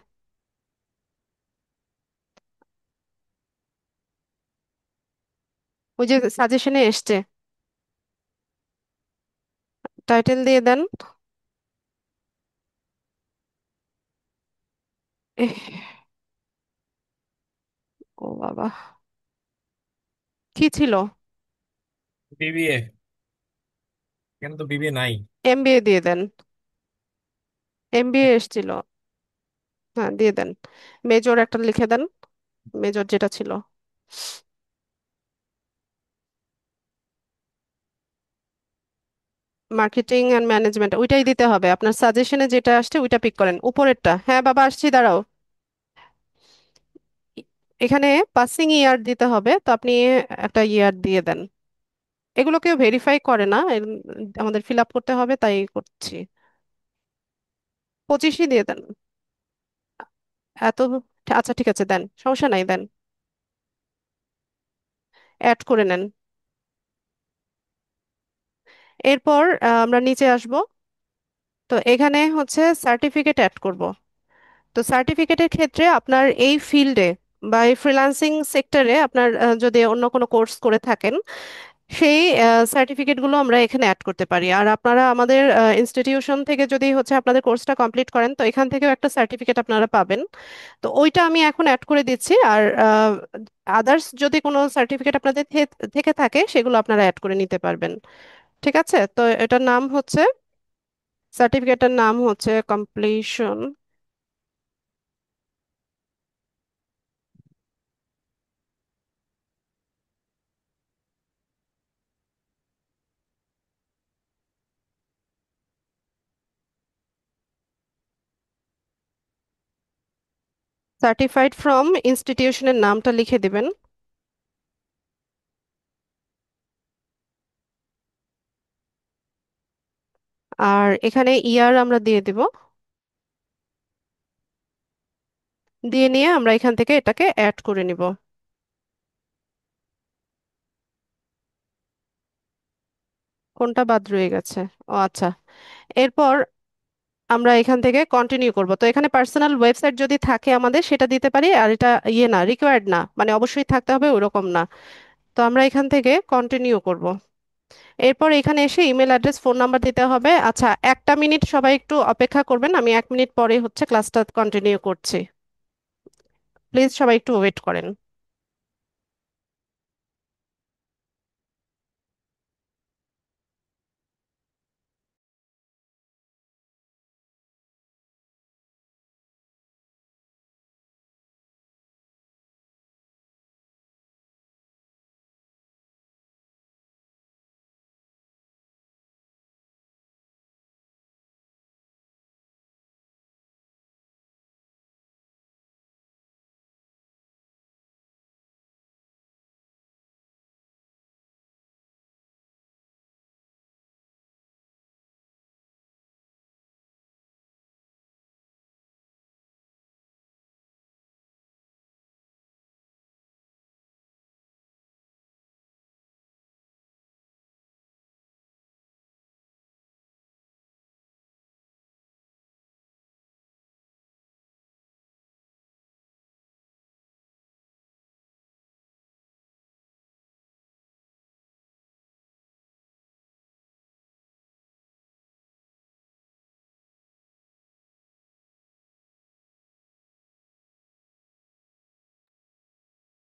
ওই যে সাজেশনে এসছে, টাইটেল দিয়ে দেন। এহ, ও বাবা, কি ছিল? বিবিএ, কিন্তু বিবিএ নাই। এমবিএ দিয়ে দেন। এমবিএ এসছিল। হ্যাঁ, দিয়ে দেন। মেজর একটা লিখে দেন, মেজর যেটা ছিল। মার্কেটিং অ্যান্ড ম্যানেজমেন্ট, ওইটাই দিতে হবে। আপনার সাজেশনে যেটা আসছে ওইটা পিক করেন, উপরেরটা। হ্যাঁ বাবা, আসছি, দাঁড়াও। ই- এখানে পাসিং ইয়ার দিতে হবে, তো আপনি একটা ইয়ার দিয়ে দেন। এগুলো কেউ ভেরিফাই করে না, আমাদের ফিল আপ করতে হবে, তাই করছি। 25ই দিয়ে দেন। এত, আচ্ছা ঠিক আছে, দেন, সমস্যা নাই, দেন। অ্যাড করে নেন। এরপর আমরা নিচে আসব। তো এখানে হচ্ছে সার্টিফিকেট অ্যাড করব। তো সার্টিফিকেটের ক্ষেত্রে আপনার এই ফিল্ডে বা এই ফ্রিল্যান্সিং সেক্টরে আপনার যদি অন্য কোনো কোর্স করে থাকেন, সেই সার্টিফিকেটগুলো আমরা এখানে অ্যাড করতে পারি। আর আপনারা আমাদের ইনস্টিটিউশন থেকে যদি হচ্ছে আপনাদের কোর্সটা কমপ্লিট করেন, তো এখান থেকেও একটা সার্টিফিকেট আপনারা পাবেন। তো ওইটা আমি এখন অ্যাড করে দিচ্ছি। আর আদার্স যদি কোনো সার্টিফিকেট আপনাদের থেকে থাকে, সেগুলো আপনারা অ্যাড করে নিতে পারবেন। ঠিক আছে, তো এটার নাম হচ্ছে, সার্টিফিকেটের নাম হচ্ছে কমপ্লিশন সার্টিফাইড ফ্রম ইনস্টিটিউশনের নামটা লিখে দিবেন। আর এখানে ইয়ার আমরা দিয়ে দিব। দিয়ে নিয়ে আমরা এখান থেকে এটাকে অ্যাড করে নিব। কোনটা বাদ রয়ে গেছে? ও আচ্ছা। এরপর আমরা এখান থেকে কন্টিনিউ করব। তো এখানে পার্সোনাল ওয়েবসাইট যদি থাকে আমাদের, সেটা দিতে পারি। আর এটা ইয়ে না, রিকোয়ার্ড না, মানে অবশ্যই থাকতে হবে ওরকম না। তো আমরা এখান থেকে কন্টিনিউ করব। এরপর এখানে এসে ইমেল অ্যাড্রেস, ফোন নাম্বার দিতে হবে। আচ্ছা, একটা মিনিট সবাই একটু অপেক্ষা করবেন, আমি 1 মিনিট পরে হচ্ছে ক্লাসটা কন্টিনিউ করছি। প্লিজ সবাই একটু ওয়েট করেন।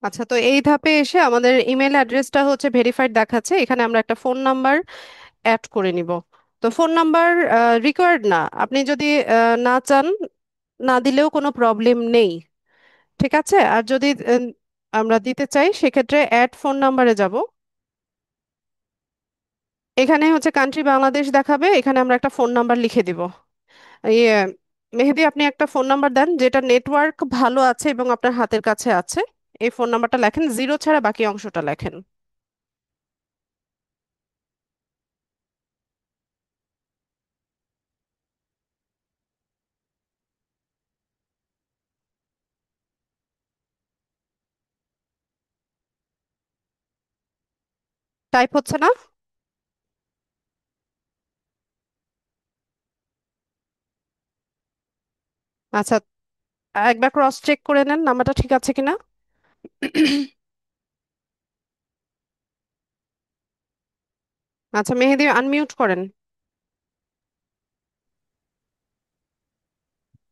আচ্ছা, তো এই ধাপে এসে আমাদের ইমেল অ্যাড্রেসটা হচ্ছে ভেরিফাইড দেখাচ্ছে। এখানে আমরা একটা ফোন নাম্বার অ্যাড করে নিব। তো ফোন নাম্বার রিকোয়ার্ড না, আপনি যদি না চান, না দিলেও কোনো প্রবলেম নেই। ঠিক আছে। আর যদি আমরা দিতে চাই, সেক্ষেত্রে অ্যাড ফোন নাম্বারে যাব। এখানে হচ্ছে কান্ট্রি বাংলাদেশ দেখাবে, এখানে আমরা একটা ফোন নাম্বার লিখে দিব। ইয়ে, মেহেদি, আপনি একটা ফোন নাম্বার দেন যেটা নেটওয়ার্ক ভালো আছে এবং আপনার হাতের কাছে আছে। এই ফোন নাম্বারটা লেখেন, জিরো ছাড়া বাকি অংশটা লেখেন। টাইপ হচ্ছে না? আচ্ছা, একবার ক্রস চেক করে নেন নাম্বারটা ঠিক আছে কিনা। আচ্ছা মেহেদি, আনমিউট করেন।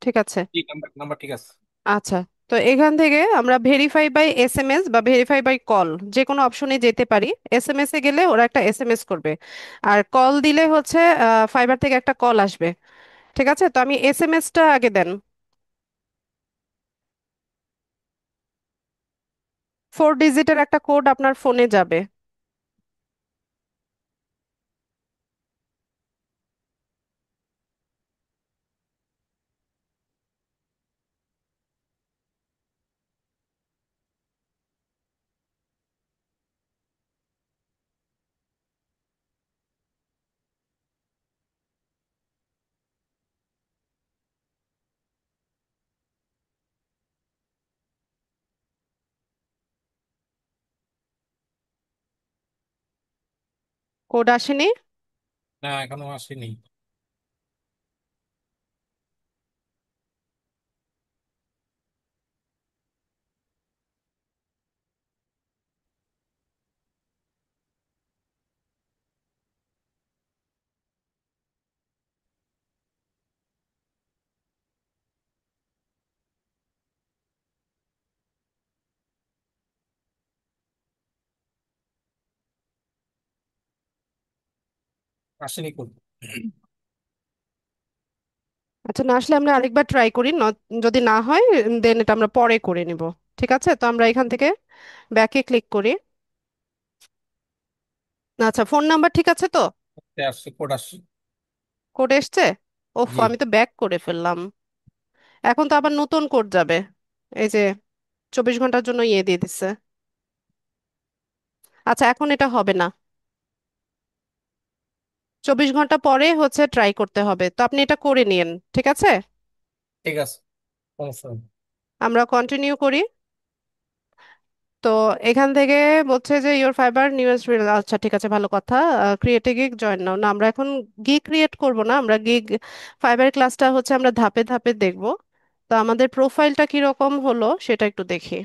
ঠিক আছে। ঠিক, নাম্বার নাম্বার ঠিক আছে। আচ্ছা, তো এখান থেকে আমরা ভেরিফাই বাই এসএমএস বা ভেরিফাই বাই কল যে কোনো অপশনে যেতে পারি। এসএমএস এ গেলে ওরা একটা এসএমএস করবে, আর কল দিলে হচ্ছে ফাইবার থেকে একটা কল আসবে। ঠিক আছে, তো আমি এসএমএসটা আগে দেন। 4 ডিজিটের একটা কোড আপনার ফোনে যাবে। কোড আসেনি? না, এখনো আসেনি। আসেনি কোড। আচ্ছা, না আসলে আমরা আরেকবার ট্রাই করি, যদি না হয় দেন এটা আমরা পরে করে নিব। ঠিক আছে, তো আমরা এখান থেকে ব্যাকে ক্লিক করি। আচ্ছা, ফোন নাম্বার ঠিক আছে তো? আসছে, কোড আসছে। কোড এসছে? ওফ, জি। আমি তো ব্যাক করে ফেললাম। এখন তো আবার নতুন কোড যাবে। এই যে 24 ঘন্টার জন্য ইয়ে দিয়ে দিচ্ছে। আচ্ছা, এখন এটা হবে না। 24 ঘন্টা পরে হচ্ছে ট্রাই করতে হবে, তো আপনি এটা করে নিন। ঠিক আছে, ঠিক আছে, সমস্যা নেই। আমরা কন্টিনিউ করি। তো এখান থেকে বলছে যে ইওর ফাইবার নিউজ রিল। আচ্ছা ঠিক আছে, ভালো কথা। ক্রিয়েট এ গিগ জয়েন নাও, না আমরা এখন গিগ ক্রিয়েট করব না, আমরা গিগ ফাইবার ক্লাসটা হচ্ছে আমরা ধাপে ধাপে দেখব। তো আমাদের প্রোফাইলটা কিরকম হলো সেটা একটু দেখি।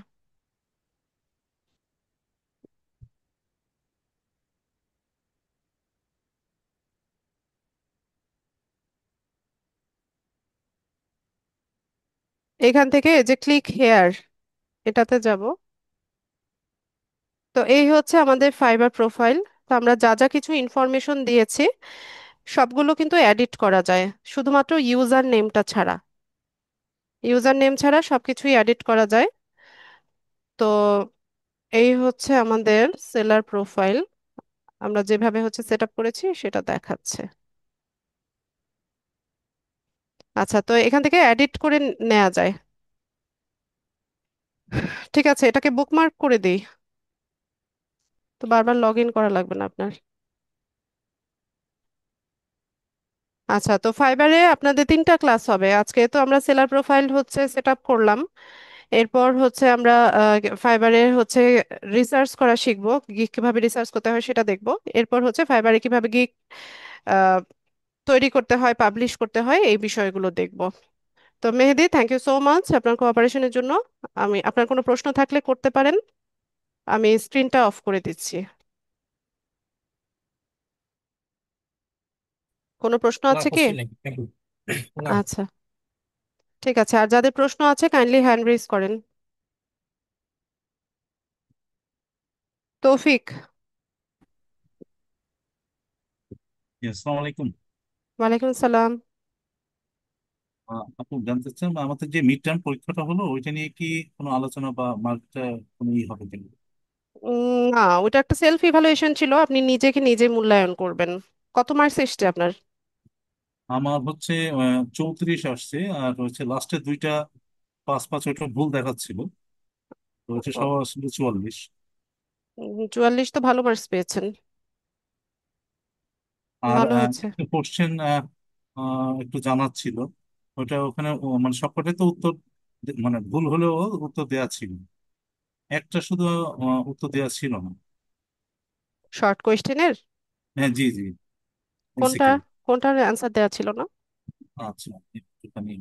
এখান থেকে যে ক্লিক হেয়ার, এটাতে যাব। তো এই হচ্ছে আমাদের ফাইবার প্রোফাইল। তো আমরা যা যা কিছু ইনফরমেশন দিয়েছি সবগুলো কিন্তু এডিট করা যায়, শুধুমাত্র ইউজার নেমটা ছাড়া। ইউজার নেম ছাড়া সবকিছুই এডিট করা যায়। তো এই হচ্ছে আমাদের সেলার প্রোফাইল। আমরা যেভাবে হচ্ছে সেট আপ করেছি সেটা দেখাচ্ছে। আচ্ছা, তো এখান থেকে এডিট করে নেওয়া যায়। ঠিক আছে, এটাকে বুকমার্ক করে দিই, তো বারবার লগ ইন করা লাগবে না আপনার। আচ্ছা, তো ফাইবারে আপনাদের 3টা ক্লাস হবে আজকে। তো আমরা সেলার প্রোফাইল হচ্ছে সেট আপ করলাম। এরপর হচ্ছে আমরা ফাইবারে হচ্ছে রিসার্চ করা শিখবো, গিগ কিভাবে রিসার্চ করতে হয় সেটা দেখবো। এরপর হচ্ছে ফাইবারে কিভাবে গিগ তৈরি করতে হয়, পাবলিশ করতে হয়, এই বিষয়গুলো দেখবো। তো মেহেদি, থ্যাংক ইউ সো মাচ আপনার কোঅপারেশনের জন্য। আমি আপনার কোনো প্রশ্ন থাকলে করতে পারেন। আমি স্ক্রিনটা অফ করে দিচ্ছি। কোনো প্রশ্ন না, আছে কি? কোশ্চেন নেই, থ্যাংক ইউ। না। আচ্ছা, ঠিক আছে, আর যাদের প্রশ্ন আছে কাইন্ডলি হ্যান্ড রেজ করেন। তৌফিক। জি, আসসালামু আলাইকুম। ওয়ালাইকুম সালাম। আপু জানতে চাচ্ছেন আমাদের যে মিড টার্ম পরীক্ষাটা হলো ওইটা নিয়ে কি কোনো আলোচনা বা মার্কটা কোনো হবে কিনা? না, ওটা একটা সেলফ ইভালুয়েশন ছিল, আপনি নিজেকে নিজে মূল্যায়ন করবেন। কত মার্কস এসছে আপনার? আমার হচ্ছে 34 আসছে, আর হচ্ছে লাস্টে দুইটা 5 5 ওইটা ভুল দেখাচ্ছিল, তো হচ্ছে ও, সব আসলে 44। 44 তো ভালো মার্কস পেয়েছেন। আর ভালো হয়েছে। একটা কোশ্চেন একটু জানার ছিল। ওইটা ওখানে মানে সবকটাই তো উত্তর মানে ভুল হলেও উত্তর দেওয়া ছিল, একটা শুধু উত্তর দেওয়া ছিল না। শর্ট কোয়েশ্চেনের হ্যাঁ জি জি, কোনটা? এমসিকিউ। কোনটার অ্যান্সার দেওয়া ছিল না? আচ্ছা, একটুখানি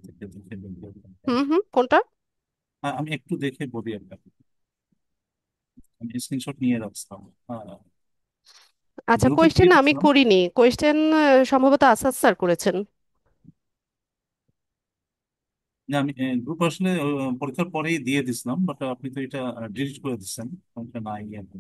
থেকে দেখে বলতে পারবেন? হুম হুম, কোনটা? আমি একটু দেখে বলি আপনাকে। আমি স্ক্রিনশট নিয়ে রাখছিলাম। আচ্ছা, গ্রুপে কোয়েশ্চেন দিয়ে আমি দিচ্ছিলাম। করিনি। কোয়েশ্চেন সম্ভবত আসাদ স্যার করেছেন। যে আমি গ্রুপ আসলে পরীক্ষার পরেই দিয়ে দিছিলাম, বাট আপনি তো এটা ডিলিট করে দিচ্ছেন, এটা নাই এখন।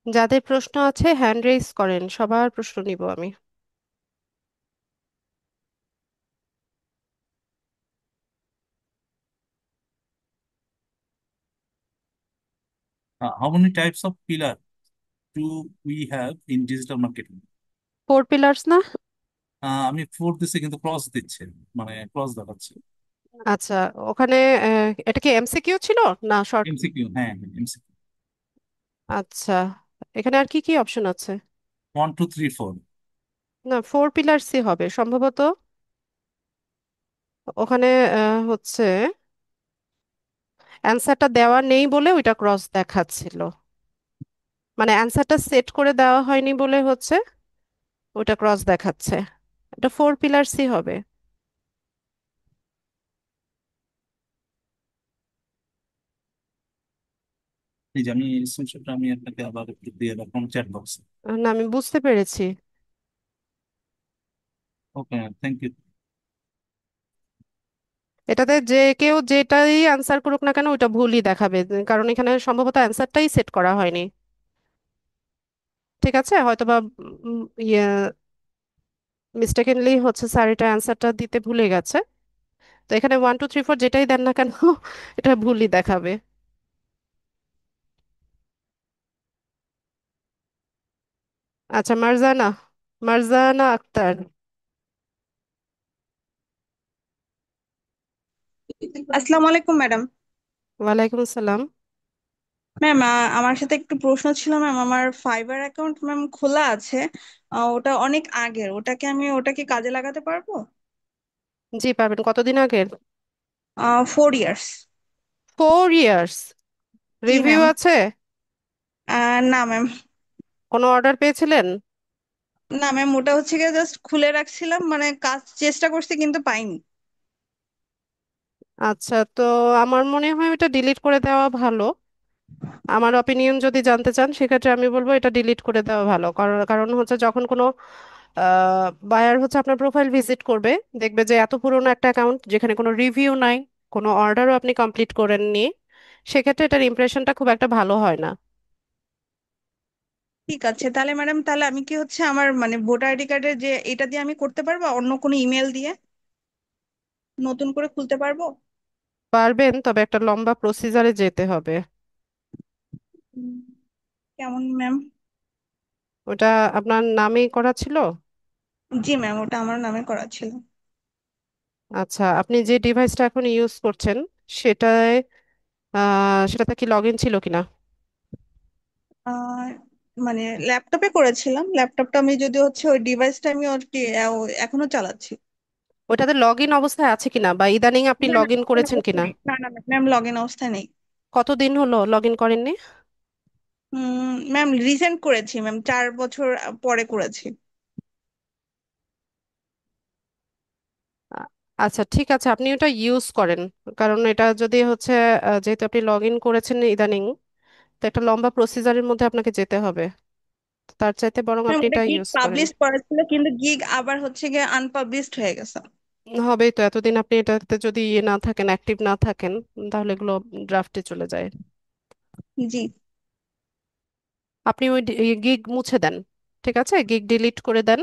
যাদের প্রশ্ন আছে হ্যান্ড রেইজ করেন, সবার প্রশ্ন নিব আমি। How many types of pillar do we have in digital marketing? 4 pillars না? আমি ফোর দিচ্ছি কিন্তু ক্রস দিচ্ছে, মানে ক্রস দেখাচ্ছে। আচ্ছা, ওখানে এটা কি এমসিকিউ ছিল না শর্ট? এমসিকিউ, হ্যাঁ এমসিকিউ। আচ্ছা, এখানে আর কি কি অপশন আছে? 1 2 3 4। না, 4 পিলার্সই হবে সম্ভবত। ওখানে হচ্ছে অ্যান্সারটা দেওয়া নেই বলে ওইটা ক্রস দেখাচ্ছিল, মানে অ্যান্সারটা সেট করে দেওয়া হয়নি বলে হচ্ছে ওইটা ক্রস দেখাচ্ছে। এটা 4 পিলার্সই হবে। এই যে আমি স্ক্রিনশটটা আমি আপনাকে আবার একটু দিয়ে রাখলাম চ্যাট বক্সে। না, আমি বুঝতে পেরেছি। ওকে, থ্যাংক ইউ। এটাতে যে কেউ যেটাই অ্যান্সার করুক না কেন ওইটা ভুলই দেখাবে, কারণ এখানে সম্ভবত অ্যান্সারটাই সেট করা হয়নি। ঠিক আছে, হয়তোবা ইয়ে মিস্টেকেনলি হচ্ছে স্যার এটা অ্যান্সারটা দিতে ভুলে গেছে। তো এখানে 1 2 3 4 যেটাই দেন না কেন এটা ভুলই দেখাবে। আচ্ছা, মারজানা, মারজানা আক্তার। আসসালামু আলাইকুম ম্যাডাম। ওয়ালাইকুম আসসালাম। ম্যাম, আমার সাথে একটু প্রশ্ন ছিল ম্যাম। আমার ফাইবার অ্যাকাউন্ট ম্যাম খোলা আছে। ওটা অনেক আগের, ওটা কি কাজে লাগাতে পারবো? জি পারবেন। কতদিন আগের? 4 ইয়ার্স। 4 ইয়ার্স? জি রিভিউ ম্যাম। আছে? না ম্যাম। কোনো অর্ডার পেয়েছিলেন? না ম্যাম, ওটা হচ্ছে গিয়ে জাস্ট খুলে রাখছিলাম, মানে কাজ চেষ্টা করছি কিন্তু পাইনি। আচ্ছা, তো আমার মনে হয় ওটা ডিলিট করে দেওয়া ভালো। আমার অপিনিয়ন যদি জানতে চান সেক্ষেত্রে আমি বলবো এটা ডিলিট করে দেওয়া ভালো। কারণ কারণ হচ্ছে যখন কোনো বায়ার হচ্ছে আপনার প্রোফাইল ভিজিট করবে, দেখবে যে এত পুরনো একটা অ্যাকাউন্ট যেখানে কোনো রিভিউ নাই, কোনো অর্ডারও আপনি কমপ্লিট করেননি, সেক্ষেত্রে এটার ইমপ্রেশনটা খুব একটা ভালো হয় না। ঠিক আছে তাহলে ম্যাডাম, তাহলে আমি কি হচ্ছে আমার মানে ভোটার আইডি কার্ডের যে এটা দিয়ে আমি করতে পারবো, অন্য কোনো ইমেল দিয়ে নতুন করে খুলতে পারবো? পারবেন, তবে একটা লম্বা প্রসিজারে যেতে হবে। উম, কেমন ম্যাম? ওটা আপনার নামেই করা ছিল? জি ম্যাম, ওটা আমার নামে করা ছিল। আচ্ছা, আপনি যে ডিভাইসটা এখন ইউজ করছেন সেটায় সেটাতে কি লগ ইন ছিল কিনা? আহ মানে ল্যাপটপে করেছিলাম। ল্যাপটপটা আমি যদি হচ্ছে ওই ডিভাইসটা আমি আর কি এখনো চালাচ্ছি। ওটাতে লগ ইন অবস্থায় আছে কিনা, বা ইদানিং আপনি না না লগ ইন করেছেন কিনা? না না ম্যাম, লগ ইন অবস্থায় নেই। কতদিন হলো লগ ইন করেননি? ম্যাম রিসেন্ট করেছি ম্যাম, 4 বছর পরে করেছি। আ- আচ্ছা ঠিক আছে, আপনি ওটা ইউজ করেন। কারণ এটা যদি হচ্ছে যেহেতু আপনি লগ ইন করেছেন ইদানিং, তো একটা লম্বা প্রসিজারের মধ্যে আপনাকে যেতে হবে। তো তার চাইতে বরং ম্যাম, আপনি ওটা এটা গিগ ইউজ করেন। পাবলিশ করা ছিল কিন্তু গিগ আবার হচ্ছে গিয়ে আনপাবলিশড হয়ে গেছে। হবেই তো, এতদিন আপনি এটাতে যদি ইয়ে না থাকেন, অ্যাক্টিভ না থাকেন, তাহলে এগুলো ড্রাফটে চলে যায়। জি। আপনি ওই গিগ মুছে দেন। ঠিক আছে, গিগ ডিলিট করে দেন,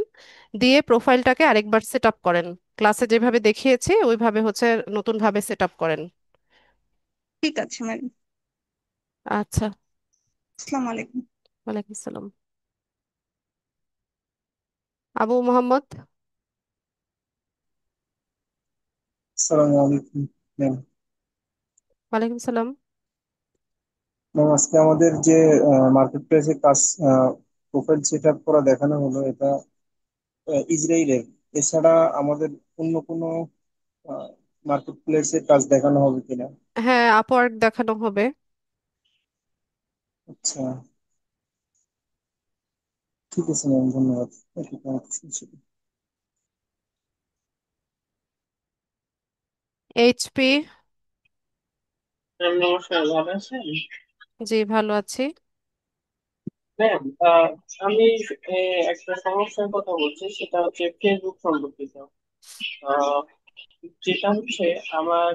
দিয়ে প্রোফাইলটাকে আরেকবার সেট আপ করেন। ক্লাসে যেভাবে দেখিয়েছি ওইভাবে হচ্ছে নতুন ভাবে সেট আপ করেন। ঠিক আছে ম্যাম। আচ্ছা। আসসালামু আলাইকুম। ওয়ালাইকুম আসসালাম। আবু মোহাম্মদ। আসসালামু আলাইকুম ম্যাম। ওয়ালাইকুম সালাম। ম্যাম, আজকে আমাদের যে মার্কেট প্লেসে কাজ প্রোফাইল সেট আপ করা দেখানো হলো, এটা ইসরায়েলের। এছাড়া আমাদের অন্য কোনো মার্কেট প্লেসে কাজ দেখানো হবে কিনা? হ্যাঁ, আপওয়ার্ক দেখানো হবে। আচ্ছা, ঠিক আছে ম্যাম, ধন্যবাদ। এটুকু আমার প্রশ্ন ছিল। এইচপি। ম্যাম নমস্কার, ভালো আছেন? জি, ভালো আছি। ম্যাম, আমি একটা সমস্যার কথা বলছি, সেটা হচ্ছে ফেসবুক সম্পর্কিত। আহ, যেটা হচ্ছে আমার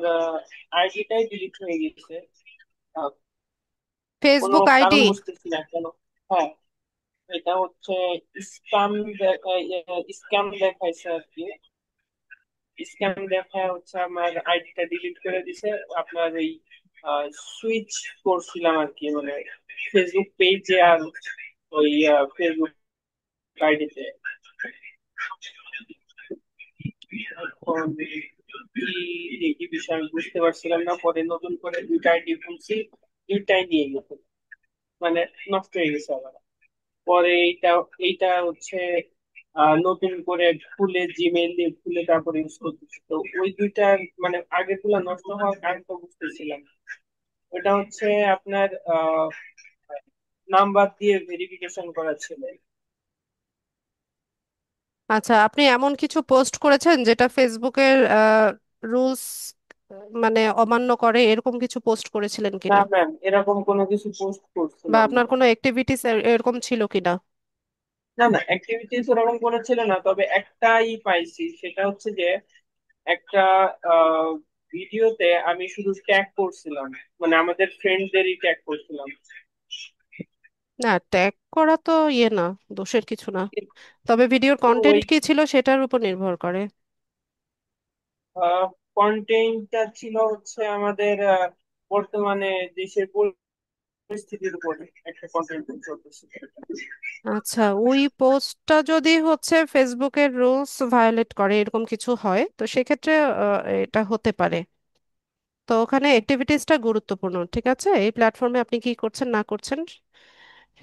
আইডিটাই ডিলিট হয়ে গেছে। আহ, কোনো ফেসবুক কারণ আইডি? বুঝতেছি না কেন। হ্যাঁ, এটা হচ্ছে স্ক্যাম স্ক্যাম দেখাইছে আর কি। স্ক্যাম দেখায় হচ্ছে আমার আইডিটা ডিলিট করে দিছে। আপনার এই সুইচ করছিলাম আর কি, মানে ফেসবুক পেজে আর ওই ফেসবুক আইডিতে। এখন কি বিষয় আমি বুঝতে পারছিলাম না, পরে নতুন করে দুইটা আইডি খুলছি, দুইটাই নিয়ে গেছে, মানে নষ্ট হয়ে গেছে আবার। পরে এইটা হচ্ছে নতুন করে খুলে জিমেইল দিয়ে খুলে তারপরে ইউজ করতেছি, তো ওই দুইটার মানে আগের গুলা নষ্ট হওয়ার কারণটা বুঝতেছিলাম। ওটা হচ্ছে আপনার নাম্বার দিয়ে ভেরিফিকেশন করা ছিল। আচ্ছা, আপনি এমন কিছু পোস্ট করেছেন যেটা ফেসবুকের রুলস মানে অমান্য করে, এরকম কিছু পোস্ট করেছিলেন না কিনা? ম্যাম, এরকম কোনো কিছু পোস্ট বা করছিলাম না। আপনার কোনো অ্যাক্টিভিটিস এরকম ছিল কিনা? না না, অ্যাক্টিভিটিস ওরকম করেছিল না, তবে একটাই পাইছি, সেটা হচ্ছে যে একটা ভিডিওতে আমি শুধু ট্যাগ করছিলাম, মানে আমাদের ফ্রেন্ডদেরই ট্যাগ করছিলাম। না, ট্যাগ করা তো না, দোষের কিছু না। তবে ভিডিওর তো ওই কন্টেন্ট কি ছিল সেটার উপর নির্ভর করে। কন্টেন্টটা ছিল হচ্ছে আমাদের বর্তমানে দেশের পরিস্থিতির উপর একটা কন্টেন্ট চলতেছে। আচ্ছা, ওই পোস্টটা যদি হচ্ছে ফেসবুকের রুলস ভায়োলেট করে এরকম কিছু হয়, তো সেক্ষেত্রে এটা হতে পারে। তো ওখানে অ্যাক্টিভিটিসটা গুরুত্বপূর্ণ, ঠিক আছে? এই প্ল্যাটফর্মে আপনি কি করছেন না করছেন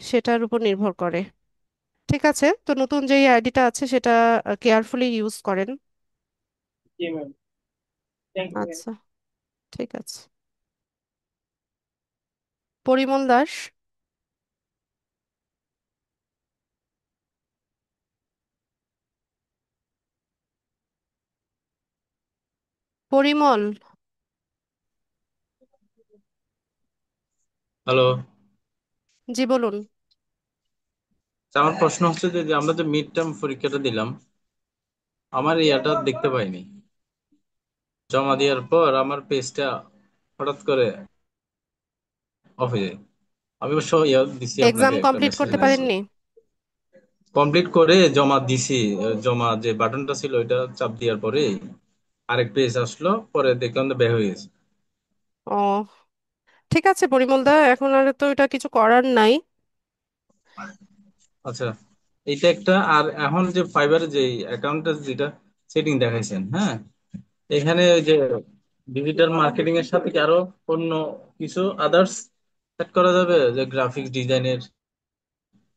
সেটার উপর নির্ভর করে। ঠিক আছে, তো নতুন যেই আইডিটা আছে সেটা কেয়ারফুলি ইউজ করেন। জি ম্যাম, থ্যাংক ইউ। আচ্ছা, ঠিক আছে। পরিমল দাস। পরিমল। হ্যালো। জি, বলুন। আমার প্রশ্ন হচ্ছে যে যে আমরা যে মিড টার্ম পরীক্ষাটা দিলাম, আমার ইয়াটা দেখতে পাইনি। জমা দেওয়ার পর আমার পেজটা হঠাৎ করে অফ হয়ে যায়। আমি অবশ্য ইয়া দিছি, এক্সাম আপনাকে একটা কমপ্লিট মেসেজ করতে দিছি। পারেননি? কমপ্লিট করে জমা দিছি। জমা যে বাটনটা ছিল ওইটা চাপ দেওয়ার পরে আরেক পেজ আসলো, পরে দেখলাম তো বের হয়ে গেছে। ও, ঠিক আছে পরিমল দা, এখন আর তো এটা কিছু করার নাই। আচ্ছা, এইটা একটা। আর এখন যে ফাইবারে যে অ্যাকাউন্টটা যেটা সেটিং দেখাইছেন, হ্যাঁ, এখানে ওই যে ডিজিটাল মার্কেটিং এর সাথে কি আরো অন্য কিছু আদার্স সেট করা যাবে, যে গ্রাফিক্স ডিজাইনের?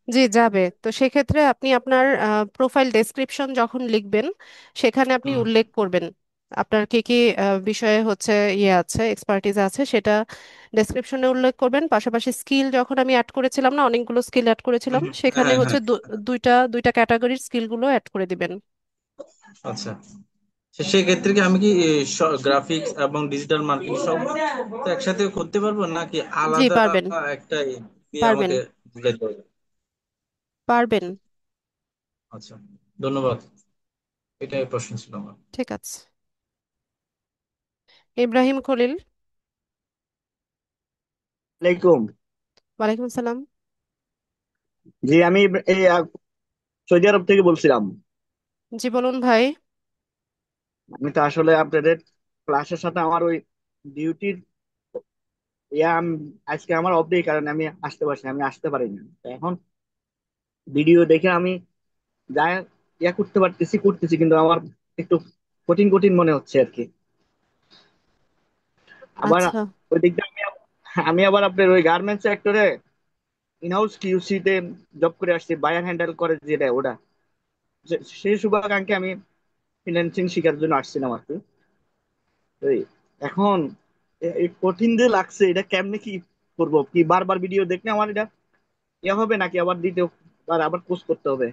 জি, যাবে। তো সেক্ষেত্রে আপনি আপনার প্রোফাইল ডেসক্রিপশন যখন লিখবেন, সেখানে আপনি হুম। উল্লেখ করবেন আপনার কি কি বিষয়ে হচ্ছে আছে, এক্সপার্টিস আছে, সেটা ডেসক্রিপশনে উল্লেখ করবেন। পাশাপাশি স্কিল যখন আমি অ্যাড করেছিলাম না, অনেকগুলো স্কিল অ্যাড করেছিলাম, সেখানে হ্যাঁ, হচ্ছে হ্যাঁ। দুইটা দুইটা ক্যাটাগরির স্কিলগুলো অ্যাড করে দিবেন। আচ্ছা, সেক্ষেত্রে কি আমি কি গ্রাফিক্স এবং ডিজিটাল মার্কেটিং সব তো একসাথে করতে পারবো, নাকি জি, আলাদা পারবেন। একটা দিয়ে পারবেন। আমাকে বুঝাইতে হবে? পারবেন। আচ্ছা, ধন্যবাদ। এটাই প্রশ্ন ছিল আমার। ঠিক আছে। ইব্রাহিম খলিল। আলাইকুম। ওয়ালাইকুম সালাম। জি, আমি এই সৌদি আরব থেকে বলছিলাম। জি, বলুন ভাই। আমি তো আসলে আপনাদের ক্লাসের সাথে আমার ওই ডিউটির আজকে আমার অফ ডে, কারণে আমি আসতে পারছি না, আমি আসতে পারিনি। তো এখন ভিডিও দেখে আমি যা করতে পারতেছি করতেছি, কিন্তু আমার একটু কঠিন কঠিন মনে হচ্ছে আর কি। আবার আচ্ছা। ওই দিক দিয়ে আমি আবার আপনার ওই গার্মেন্টস সেক্টরে ইনহাউস কিউসি তে জব করে আসছি, বায়ার হ্যান্ডেল করে যেটা ওটা, সেই শুভাকাঙ্ক্ষী আমি ফ্রিল্যান্সিং শেখার জন্য আসছিলাম আর কি। এই এখন এই কঠিন যে লাগছে, এটা কেমনে কি করবো? কি বারবার ভিডিও দেখলে আমার এটা ইয়ে হবে, নাকি আবার দিতে আর আবার পোস্ট করতে হবে?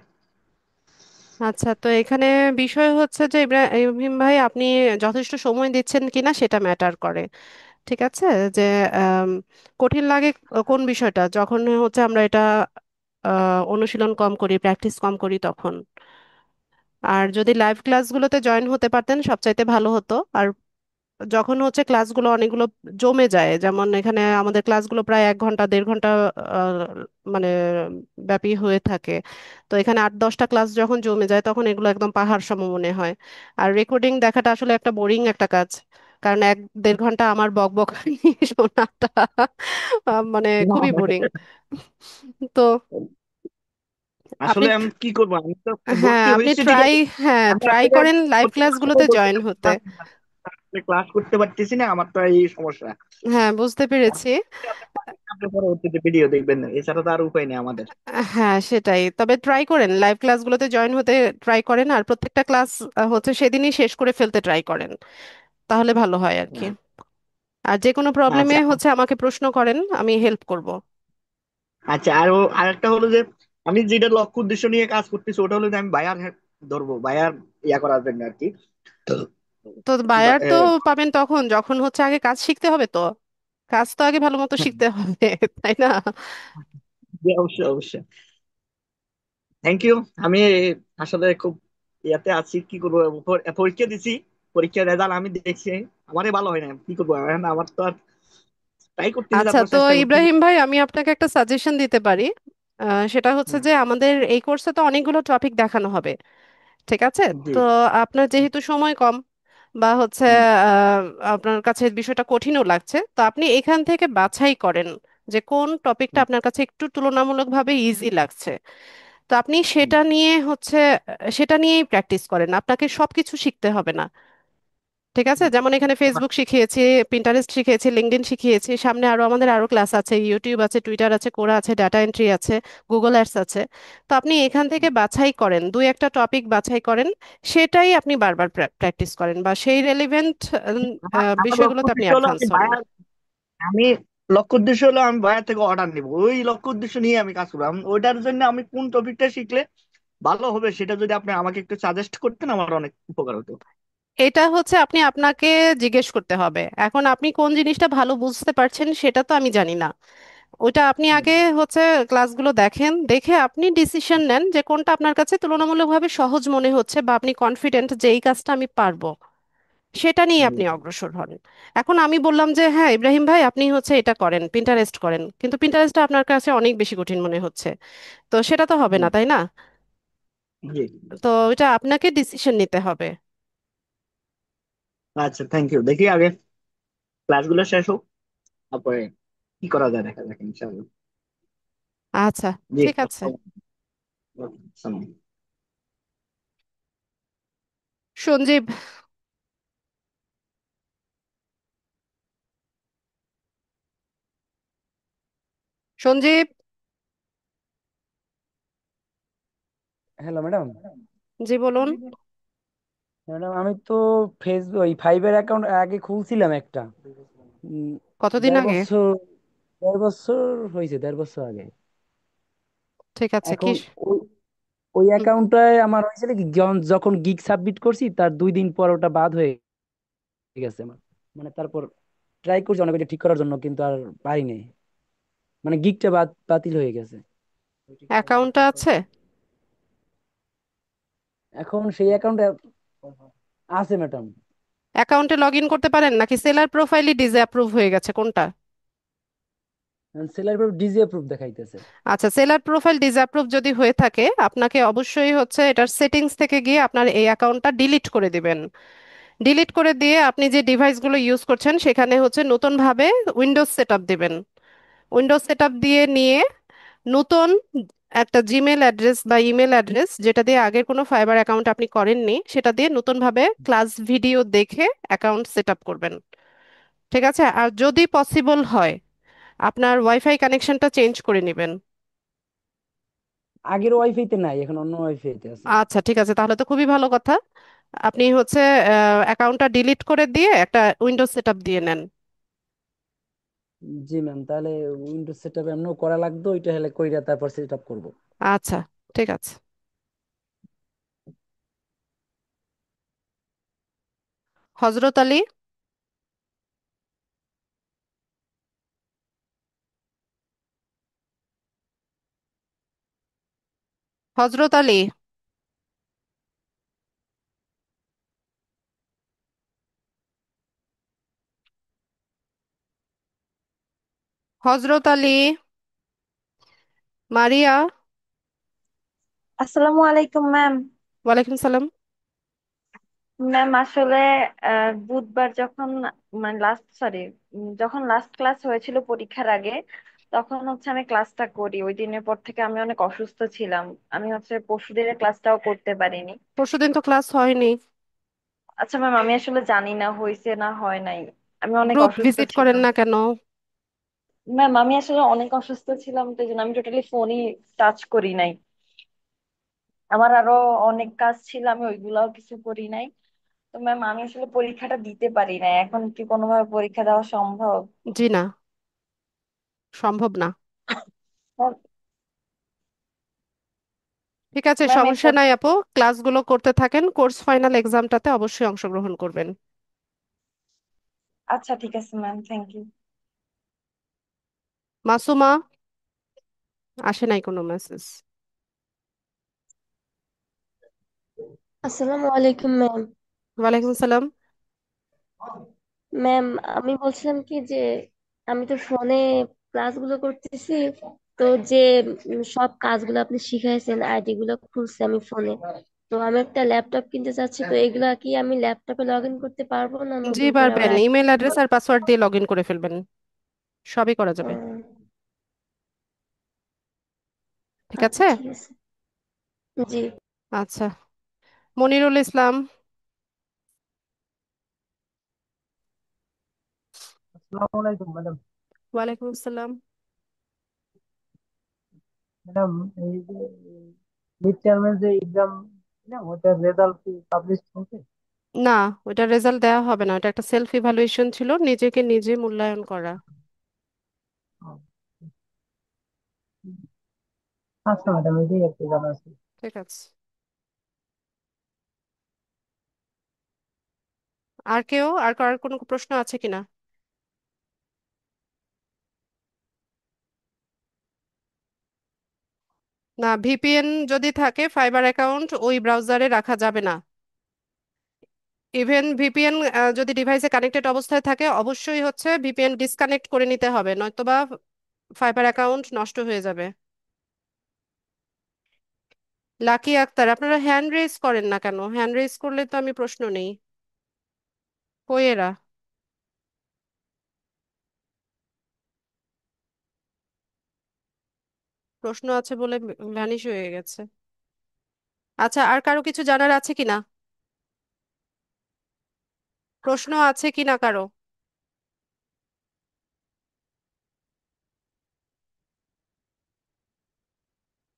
আচ্ছা, তো এখানে বিষয় হচ্ছে যে ইব্রাহিম ভাই, আপনি যথেষ্ট সময় দিচ্ছেন কিনা সেটা ম্যাটার করে। ঠিক আছে, যে আম, কঠিন লাগে কোন বিষয়টা, যখন হচ্ছে আমরা এটা অনুশীলন কম করি, প্র্যাকটিস কম করি তখন। আর যদি লাইভ ক্লাসগুলোতে জয়েন হতে পারতেন সবচাইতে ভালো হতো। আর যখন হচ্ছে ক্লাসগুলো অনেকগুলো জমে যায়, যেমন এখানে আমাদের ক্লাসগুলো প্রায় 1 ঘন্টা 1.5 ঘন্টা আহ, মানে ব্যাপী হয়ে থাকে। তো এখানে 8-10টা ক্লাস যখন জমে যায় তখন এগুলো একদম পাহাড় সম মনে হয়। আর রেকর্ডিং দেখাটা আসলে একটা বোরিং একটা কাজ, কারণ 1-1.5 ঘন্টা আমার বক বক শোনাটা মানে খুবই বোরিং। তো আপনি আসলে আমি কি করবো? আমি তো হ্যাঁ, ভর্তি আপনি হয়েছি ঠিক ট্রাই, আছে, হ্যাঁ আমি ট্রাই আসলে করেন লাইভ প্রত্যেক ক্লাসগুলোতে সপ্তাহে বলতে জয়েন হতে। ক্লাস করতে পারতেছি না, আমার তো এই সমস্যা। হ্যাঁ, বুঝতে পেরেছি। আপনি পরবর্তীতে ভিডিও দেখবেন, এছাড়া তো আর উপায় নেই আমাদের। হ্যাঁ সেটাই, তবে ট্রাই করেন লাইভ ক্লাসগুলোতে জয়েন হতে ট্রাই করেন, আর প্রত্যেকটা ক্লাস হচ্ছে সেদিনই শেষ করে ফেলতে ট্রাই করেন, তাহলে ভালো হয় আর কি। আর যে কোনো প্রবলেমে আচ্ছা হচ্ছে আমাকে প্রশ্ন করেন, আমি হেল্প করব। আচ্ছা, আরেকটা হলো যে আমি যেটা লক্ষ্য উদ্দেশ্য নিয়ে কাজ করতেছি, ওটা হলো যে আমি বায়ার ধরবো, বায়ার ইয়া করার জন্য আর কি। তো বা- বায়ার এ, তো পাবেন তখন যখন হচ্ছে আগে কাজ শিখতে হবে, তো কাজ তো আগে ভালো মতো হ্যাঁ, শিখতে হবে তাই না? জি, অবশ্যই অবশ্যই। Thank you. আমি আসলে খুব ইয়াতে আছি, কি করবো, পরীক্ষা দিছি, পরীক্ষার রেজাল্ট আমি দেখছি, আমারই ভালো হয় না, কি করবো এখন? আমার তো আর ট্রাই করতেছি, আচ্ছা, তারপর তো চেষ্টা করতেছি। ইব্রাহিম ভাই আমি আপনাকে একটা সাজেশন দিতে পারি। সেটা হচ্ছে হুম, যে আমাদের এই কোর্সে তো অনেকগুলো টপিক দেখানো হবে, ঠিক আছে? জি। তো আপনার যেহেতু সময় কম, বা হচ্ছে হুম, আহ, আপনার কাছে বিষয়টা কঠিনও লাগছে, তো আপনি এখান থেকে বাছাই করেন যে কোন টপিকটা হুম, আপনার কাছে একটু তুলনামূলকভাবে ইজি লাগছে। তো আপনি হুম। সেটা নিয়ে হচ্ছে সেটা নিয়েই প্র্যাকটিস করেন, আপনাকে সবকিছু শিখতে হবে না। ঠিক আছে, যেমন এখানে ফেসবুক শিখিয়েছি, পিন্টারেস্ট শিখিয়েছি, লিঙ্কডইন শিখিয়েছি, সামনে আরো ক্লাস আছে, ইউটিউব আছে, টুইটার আছে, কোরা আছে, ডাটা এন্ট্রি আছে, গুগল অ্যাডস আছে। তো আপনি এখান থেকে বাছাই করেন, দুই একটা টপিক বাছাই করেন, সেটাই আপনি বারবার প্র্যাকটিস করেন, বা সেই রেলিভেন্ট আমার লক্ষ্য বিষয়গুলোতে আপনি উদ্দেশ্য হলো অ্যাডভান্স আমি হন। বায়ার, আমি লক্ষ্য উদ্দেশ্য হলো আমি বায়ার থেকে অর্ডার নিব, ওই লক্ষ্য উদ্দেশ্য নিয়ে আমি কাজ করবো। ওইটার জন্য আমি কোন টপিকটা শিখলে ভালো হবে, সেটা যদি আপনি আমাকে একটু সাজেস্ট করতেন, আমার অনেক উপকার হতো। এটা হচ্ছে আপনি আপনাকে জিজ্ঞেস করতে হবে, এখন আপনি কোন জিনিসটা ভালো বুঝতে পারছেন সেটা তো আমি জানি না। ওইটা আপনি হুম, আগে হচ্ছে ক্লাসগুলো দেখেন, দেখে আপনি ডিসিশন নেন যে কোনটা আপনার কাছে তুলনামূলকভাবে সহজ মনে হচ্ছে, বা আপনি কনফিডেন্ট যে এই কাজটা আমি পারবো, সেটা নিয়ে জি, আপনি অগ্রসর হন। এখন আমি বললাম যে হ্যাঁ ইব্রাহিম ভাই আপনি হচ্ছে এটা করেন, পিন্টারেস্ট করেন, কিন্তু পিন্টারেস্টটা আপনার কাছে অনেক বেশি কঠিন মনে হচ্ছে, তো সেটা তো হবে হুম, না, তাই না? জি। তো এটা আপনাকে ডিসিশন নিতে হবে। আচ্ছা, থ্যাংক ইউ। দেখি আগে ক্লাসগুলো শেষ হোক, তারপরে কি করা যায় দেখা যাক ইনশাআল্লাহ। আচ্ছা, জি, ঠিক আছে। আসসালামু সঞ্জীব, সঞ্জীব, হ্যালো ম্যাডাম। জি বলুন। ম্যাডাম আমি তো ফেসবুক ওই ফাইবার অ্যাকাউন্ট আগে খুলছিলাম একটা, উম, কতদিন দেড় আগে? বছর 1.5 বছর হয়েছে, 1.5 বছর আগে। ঠিক আছে, কি? এখন ওই ওই হুম, অ্যাকাউন্টটায় আমার হয়েছিল কি, যখন গিগ সাবমিট করছি তার 2 দিন পর ওটা বাদ হয়ে গেছে আমার। মানে তারপর ট্রাই করছি অনেক কিছু ঠিক করার জন্য, কিন্তু আর পারি নাই। মানে গিগটা বাতিল হয়ে গেছে। অ্যাকাউন্টটা আছে? এখন সেই অ্যাকাউন্টে আছে ম্যাডাম। অ্যাকাউন্টে লগ ইন করতে পারেন, নাকি সেলার প্রোফাইলই ডিসঅ্যাপ্রুভ হয়ে গেছে, কোনটা? সেলার ডিজি অ্যাপ্রুভ দেখাইতেছে। আচ্ছা, সেলার প্রোফাইল ডিসঅ্যাপ্রুভ যদি হয়ে থাকে আপনাকে অবশ্যই হচ্ছে এটার সেটিংস থেকে গিয়ে আপনার এই অ্যাকাউন্টটা ডিলিট করে দিবেন। ডিলিট করে দিয়ে আপনি যে ডিভাইসগুলো ইউজ করছেন সেখানে হচ্ছে নতুনভাবে উইন্ডোজ সেটআপ দিবেন। উইন্ডোজ সেটআপ দিয়ে নিয়ে নতুন একটা জিমেল অ্যাড্রেস বা ইমেল অ্যাড্রেস, যেটা দিয়ে আগের কোনো ফাইবার অ্যাকাউন্ট আপনি করেননি, সেটা দিয়ে নতুনভাবে ক্লাস ভিডিও দেখে অ্যাকাউন্ট সেটআপ করবেন। ঠিক আছে, আর যদি পসিবল হয় আপনার ওয়াইফাই কানেকশনটা চেঞ্জ করে নেবেন। আগের ওয়াইফাইতে নাই, এখন অন্য ওয়াইফাইতে আছে। আচ্ছা, ঠিক আছে, তাহলে তো খুবই ভালো কথা। আপনি হচ্ছে অ্যাকাউন্টটা ডিলিট করে দিয়ে একটা উইন্ডোজ সেটআপ দিয়ে নেন। জি ম্যাম, তাহলে উইন্ডোজ সেট আপ এমনও করা লাগতো, ওইটা হলে কইরা তারপর সেট আপ করবো। আচ্ছা, ঠিক আছে। হজরত আলী, হজরত আলী, হজরত আলী, মারিয়া। আসসালামু আলাইকুম ম্যাম। ওয়ালাইকুম সালাম। ম্যাম আসলে বুধবার যখন মানে লাস্ট সরি যখন লাস্ট ক্লাস হয়েছিল পরীক্ষার আগে, তখন হচ্ছে আমি ক্লাসটা করি। ওই দিনের পর থেকে আমি অনেক অসুস্থ ছিলাম। আমি হচ্ছে পরশুদিনের ক্লাসটাও করতে পারিনি। পরশুদিন তো ক্লাস হয়নি। আচ্ছা ম্যাম, আমি আসলে জানি না হয়েছে না হয় নাই। আমি অনেক গ্রুপ অসুস্থ ভিজিট করেন ছিলাম না কেন? ম্যাম। আমি আসলে অনেক অসুস্থ ছিলাম, তো এই জন্য আমি টোটালি ফোনই টাচ করি নাই। আমার আরো অনেক কাজ ছিল, আমি ওইগুলাও কিছু করি নাই। তো ম্যাম আমি আসলে পরীক্ষাটা দিতে পারি না। এখন কি কোনোভাবে পরীক্ষা দেওয়া সম্ভব? জি না, সম্ভব না। ঠিক আছে, ম্যাম সমস্যা এটা নাই আপু। ক্লাসগুলো করতে থাকেন, কোর্স ফাইনাল এক্সামটাতে অবশ্যই অংশগ্রহণ করবেন। আচ্ছা ঠিক আছে ম্যাম, থ্যাংক ইউ। মাসুমা, আসে নাই কোনো মেসেজ। আসসালামু আলাইকুম ম্যাম। ওয়ালাইকুম সালাম। ম্যাম, আমি বলছিলাম কি যে আমি তো ফোনে ক্লাসগুলো করতেছি, তো যে সব কাজগুলো আপনি শিখাইছেন আইডি গুলো খুলছি আমি ফোনে। তো আমি একটা ল্যাপটপ কিনতে চাচ্ছি, তো এগুলা কি আমি ল্যাপটপে লগ ইন করতে পারবো না জি নতুন করে আবার পারবেন, ইমেল অ্যাড্রেস আর পাসওয়ার্ড দিয়ে লগ ইন করে ফেলবেন, সবই করা যাবে। ঠিক আচ্ছা আছে। ঠিক আছে। জি। আচ্ছা, মনিরুল ইসলাম। আসসালামু আলাইকুম ম্যাডাম। ওয়ালাইকুম আসসালাম। ম্যাডাম, এই যে মিড টার্মের যে এক্সাম, ওটার রেজাল্ট কি পাবলিশ হয়েছে? না, ওটা রেজাল্ট দেওয়া হবে না, ওটা একটা সেলফ ইভালুয়েশন ছিল, নিজেকে নিজে মূল্যায়ন করা। আচ্ছা ম্যাডাম, এটাই একটু জানা আছে। ঠিক আছে। আর কেউ, আর কার কোনো প্রশ্ন আছে কিনা? না, ভিপিএন যদি থাকে ফাইবার অ্যাকাউন্ট ওই ব্রাউজারে রাখা যাবে না। ইভেন ভিপিএন যদি ডিভাইসে কানেক্টেড অবস্থায় থাকে, অবশ্যই হচ্ছে ভিপিএন ডিসকানেক্ট করে নিতে হবে, নয়তোবা ফাইবার অ্যাকাউন্ট নষ্ট হয়ে যাবে। লাকি আক্তার, আপনারা হ্যান্ড রেজ করেন না কেন? হ্যান্ড রেজ করলে তো আমি প্রশ্ন নেই। কই এরা? প্রশ্ন আছে বলে ভ্যানিশ হয়ে গেছে। আচ্ছা, আর কারো কিছু জানার আছে কিনা? প্রশ্ন আছে কিনা কারো?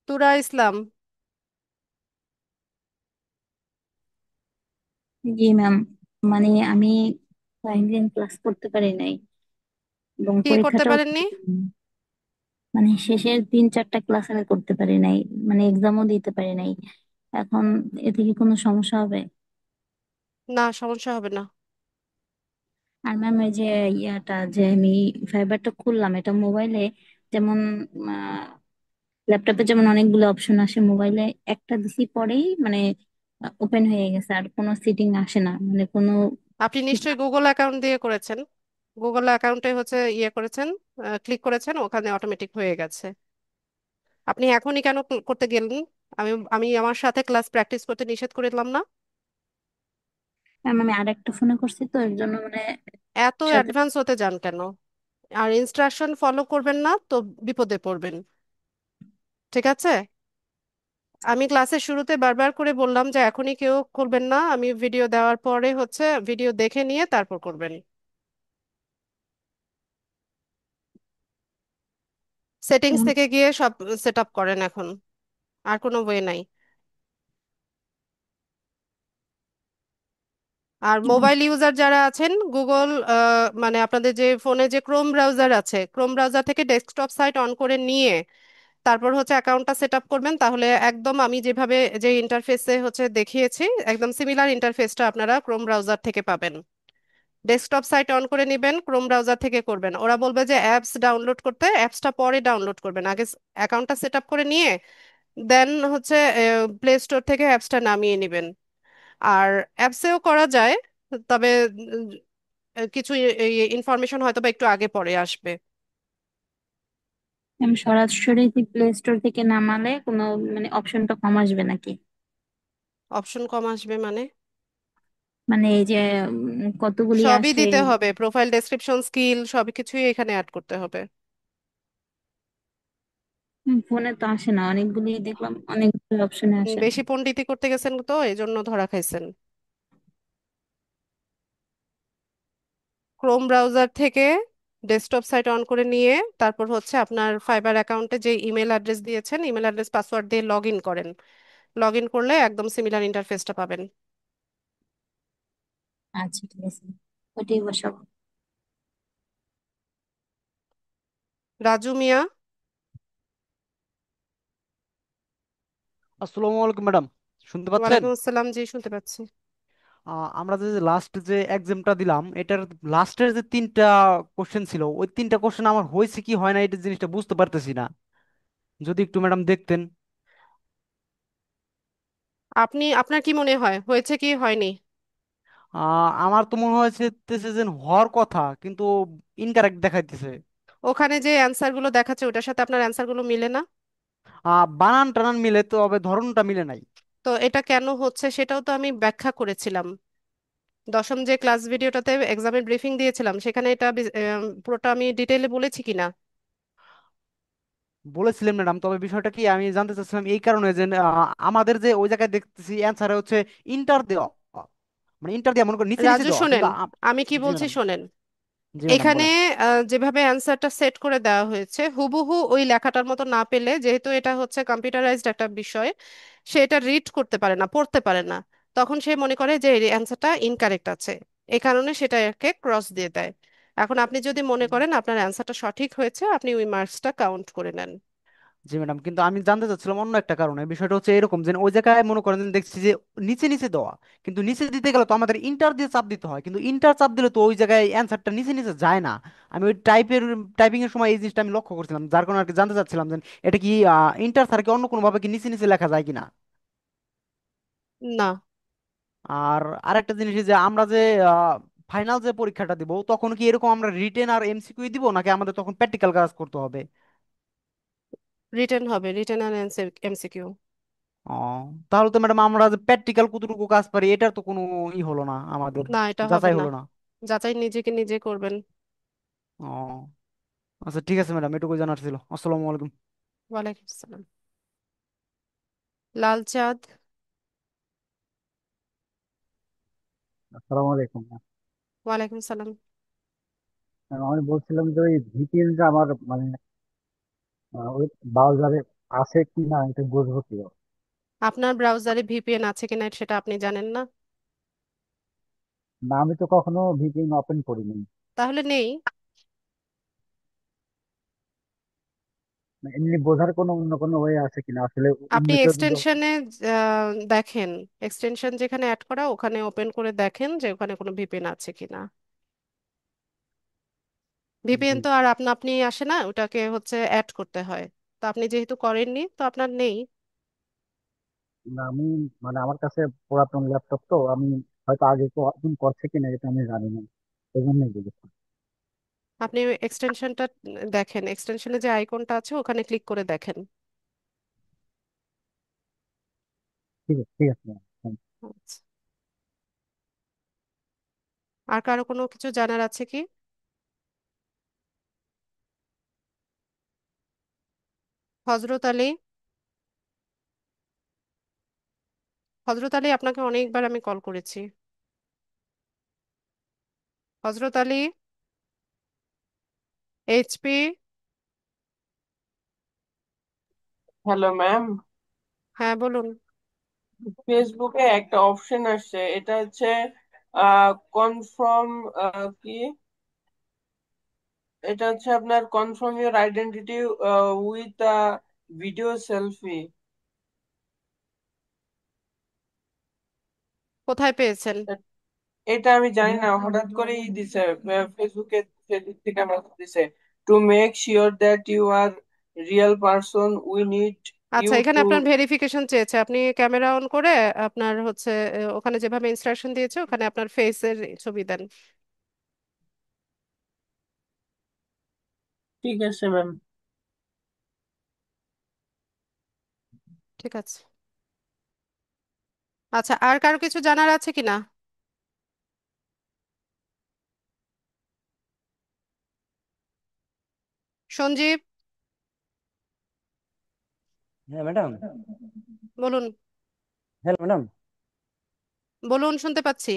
তুরা ইসলাম। জি ম্যাম, মানে আমি কয়েকদিন ক্লাস করতে পারি নাই এবং কি করতে পরীক্ষাটাও পারেননি? দিতে পারি নাই। মানে শেষের 3-4টা ক্লাস আমি করতে পারি নাই, মানে এক্সামও দিতে পারি নাই। এখন এতে কি কোনো সমস্যা হবে? না, সমস্যা হবে না। আর ম্যাম ওই যে ইয়াটা যে আমি ফাইবারটা খুললাম, এটা মোবাইলে যেমন ল্যাপটপে যেমন অনেকগুলো অপশন আসে, মোবাইলে একটা দিছি পরেই মানে ওপেন হয়ে গেছে, আর কোনো সিটিং আসে না, মানে কোনো আপনি নিশ্চয়ই গুগল অ্যাকাউন্ট দিয়ে করেছেন। গুগল অ্যাকাউন্টে হচ্ছে ইয়ে করেছেন, ক্লিক করেছেন, ওখানে অটোমেটিক হয়ে গেছে। আপনি এখনই কেন করতে গেলেন? আমি আমি আমার সাথে ক্লাস প্র্যাকটিস করতে নিষেধ করে দিলাম না? ম্যাম আমি আরেকটা ফোনে করছি তো এর জন্য মানে এত সাথে। অ্যাডভান্স হতে যান কেন? আর ইনস্ট্রাকশন ফলো করবেন না তো বিপদে পড়বেন। ঠিক আছে। আমি ক্লাসের শুরুতে বারবার করে বললাম যে এখনই কেউ করবেন না, আমি ভিডিও দেওয়ার পরে হচ্ছে ভিডিও দেখে নিয়ে তারপর করবেন। সেটিংস থেকে গিয়ে সব সেট আপ করেন এখন, আর কোনো ওয়ে নাই। আর মোবাইল ইউজার যারা আছেন, গুগল মানে আপনাদের যে ফোনে যে ক্রোম ব্রাউজার আছে, ক্রোম ব্রাউজার থেকে ডেস্কটপ সাইট অন করে নিয়ে তারপর হচ্ছে অ্যাকাউন্টটা সেট আপ করবেন। তাহলে একদম আমি যেভাবে যে ইন্টারফেসে হচ্ছে দেখিয়েছি, একদম সিমিলার ইন্টারফেসটা আপনারা ক্রোম ব্রাউজার থেকে পাবেন। ডেস্কটপ সাইট অন করে নেবেন, ক্রোম ব্রাউজার থেকে করবেন। ওরা বলবে যে অ্যাপস ডাউনলোড করতে, অ্যাপসটা পরে ডাউনলোড করবেন, আগে অ্যাকাউন্টটা সেট আপ করে নিয়ে দেন হচ্ছে প্লে স্টোর থেকে অ্যাপসটা নামিয়ে নেবেন। আর অ্যাপসেও করা যায়, তবে উম, কিছু ইনফরমেশন হয়তো বা একটু আগে পরে আসবে। আমি সরাসরি প্লে স্টোর থেকে নামালে কোনো মানে অপশনটা কম আসবে নাকি? অপশন কম আসবে মানে? মানে এই যে কতগুলি সবই আসে। দিতে হবে, প্রোফাইল ডেসক্রিপশন, স্কিল, সবকিছুই এখানে অ্যাড করতে হবে। ফোনে তো আসে না, অনেকগুলি দেখলাম, অনেকগুলি অপশনে আসে। বেশি পণ্ডিতি করতে গেছেন তো, এই জন্য ধরা খাইছেন। ক্রোম ব্রাউজার থেকে ডেস্কটপ সাইট অন করে নিয়ে তারপর হচ্ছে আপনার ফাইবার অ্যাকাউন্টে যে ইমেল অ্যাড্রেস দিয়েছেন, ইমেল অ্যাড্রেস পাসওয়ার্ড দিয়ে লগ ইন করেন। লগ ইন করলে একদম সিমিলার ইন্টারফেসটা পাবেন। আচ্ছা ঠিক আছে, ওইটাই বসাবো। রাজু মিয়া। আসসালামু আলাইকুম ম্যাডাম, শুনতে পাচ্ছেন? ওয়ালাইকুম আসসালাম, জি শুনতে পাচ্ছি। আমরা যে লাস্ট যে এক্সামটা দিলাম, এটার লাস্টের যে তিনটা কোশ্চেন ছিল, ওই তিনটা কোশ্চেন আমার হয়েছে কি হয় না এটা জিনিসটা বুঝতে পারতেছি না। যদি একটু ম্যাডাম দেখতেন। আপনার কি মনে হয় হয়েছে কি হয়নি? আমার তো মনে হয়েছে যে হওয়ার কথা, কিন্তু ইনকারেক্ট দেখাইতেছে। ওখানে যে অ্যান্সার গুলো দেখাচ্ছে ওটার সাথে আপনার অ্যান্সার গুলো মিলে না। বানান টানান মিলে, তো তবে ধরনটা মিলে নাই। তো এটা কেন হচ্ছে সেটাও তো আমি ব্যাখ্যা করেছিলাম। দশম যে ক্লাস ভিডিওটাতে এক্সামের ব্রিফিং দিয়েছিলাম, সেখানে এটা পুরোটা আমি ডিটেইলে বলেছি কিনা। বলেছিলেন ম্যাডাম, তবে বিষয়টা কি আমি জানতে চাচ্ছিলাম এই কারণে যে আমাদের যে ওই জায়গায় দেখতেছি অ্যান্সারে হচ্ছে ইন্টার দেওয়া, মানে ইন্টার দেওয়া মনে করি নিচে নিচে রাজু দেওয়া, শোনেন, কিন্তু আমি কি জি বলছি ম্যাডাম। শোনেন। জি ম্যাডাম এখানে বলেন। যেভাবে অ্যান্সারটা সেট করে দেওয়া হয়েছে হুবহু ওই লেখাটার মতো না পেলে, যেহেতু এটা হচ্ছে কম্পিউটারাইজড একটা বিষয়, সে এটা রিড করতে পারে না, পড়তে পারে না। তখন সে মনে করে যে এই অ্যান্সারটা ইনকারেক্ট আছে, এই কারণে সেটা একে ক্রস দিয়ে দেয়। এখন আপনি যদি মনে করেন আপনার অ্যান্সারটা সঠিক হয়েছে, আপনি ওই মার্কসটা কাউন্ট করে নেন। জি ম্যাডাম, কিন্তু আমি জানতে চাচ্ছিলাম অন্য একটা কারণে। বিষয়টা হচ্ছে এরকম যে ওই জায়গায় মনে করেন যে দেখছি যে নিচে নিচে দেওয়া, কিন্তু নিচে দিতে গেলে তো আমাদের ইন্টার দিয়ে চাপ দিতে হয়, কিন্তু ইন্টার চাপ দিলে তো ওই জায়গায় অ্যান্সারটা নিচে নিচে যায় না। আমি ওই টাইপিং এর সময় এই জিনিসটা আমি লক্ষ্য করছিলাম, যার কারণে আর কি জানতে চাচ্ছিলাম যে এটা কি ইন্টার ছাড়া কি অন্য কোনো ভাবে কি নিচে নিচে লেখা যায় কিনা। না, আর আরেকটা জিনিস যে আমরা যে ফাইনাল যে পরীক্ষাটা দিব, তখন কি এরকম আমরা রিটেন আর এমসিকিউ দিব, নাকি আমাদের তখন প্র্যাকটিক্যাল কাজ করতে হবে? রিটেন হবে, রিটেন আর এমসিকিউ। ও, তাহলে তো ম্যাডাম আমরা যে প্র্যাকটিক্যাল কতটুকু কাজ পারি এটার তো কোনো ই হলো না আমাদের, না, এটা হবে যাচাই না। হলো না। যাচাই নিজেকে নিজে করবেন। ও আচ্ছা, ঠিক আছে ম্যাডাম, এটুকু জানার ছিল। আসসালামু আলাইকুম। ওয়ালাইকুম আসসালাম। লাল চাঁদ। আসসালামু আলাইকুম। ওয়ালাইকুম সালাম। আমি বলছিলাম যে ওই ভিপিএনটা আমার মানে ওই ব্রাউজারে আছে কি না এটা বুঝবো কি? আপনার ব্রাউজারে ভিপিএন আছে কিনা সেটা আপনি জানেন না? না, আমি তো কখনো ভিপিএন ওপেন করিনি। তাহলে নেই। মানে এমনি বোঝার কোনো অন্য কোনো ওয়ে আছে কিনা আসলে আপনি এমনিতে যদি এক্সটেনশনে দেখেন, এক্সটেনশন যেখানে অ্যাড করা ওখানে ওপেন করে দেখেন যে ওখানে কোনো ভিপিএন আছে কিনা। ভিপিএন জি। তো আর আপনা আপনি আসে না, ওটাকে হচ্ছে অ্যাড করতে হয়। তো আপনি যেহেতু করেননি তো আপনার নেই। না, আমি মানে আমার কাছে পুরাতন ল্যাপটপ তো আমি হয়তো আগে ওপেন করছে কিনা এটা আমি জানি না, এই জন্যই জিজ্ঞেস করছি। আপনি এক্সটেনশনটা দেখেন, এক্সটেনশনে যে আইকনটা আছে ওখানে ক্লিক করে দেখেন। ঠিক আছে, ঠিক আছে ম্যাম। আচ্ছা। আর কারো কোনো কিছু জানার আছে কি? হজরত আলী। হজরত আলী, আপনাকে অনেকবার আমি কল করেছি। হজরত আলী। এইচপি। হ্যালো ম্যাম, হ্যাঁ বলুন। ফেসবুকে একটা অপশন আসছে, এটা হচ্ছে কনফার্ম কি, এটা হচ্ছে আপনার confirm your identity with video selfie. কোথায় পেয়েছেন? এটা আমি জানি না, হঠাৎ করেই দিছে, ফেসবুকে, ফেসবুক থেকে মেসেজ দিছে, to make sure that you are real person we need you আচ্ছা, এখানে টু। আপনার ভেরিফিকেশন চেয়েছে। আপনি ক্যামেরা অন করে আপনার হচ্ছে ওখানে যেভাবে ইনস্ট্রাকশন দিয়েছে ওখানে আপনার ফেসের ছবি দেন। ঠিক আছে ম্যাম। ঠিক আছে। আচ্ছা, আর কারো কিছু জানার আছে কিনা? সঞ্জীব, হ্যাঁ ম্যাডাম। বলুন। Hello madam. বলুন, শুনতে পাচ্ছি।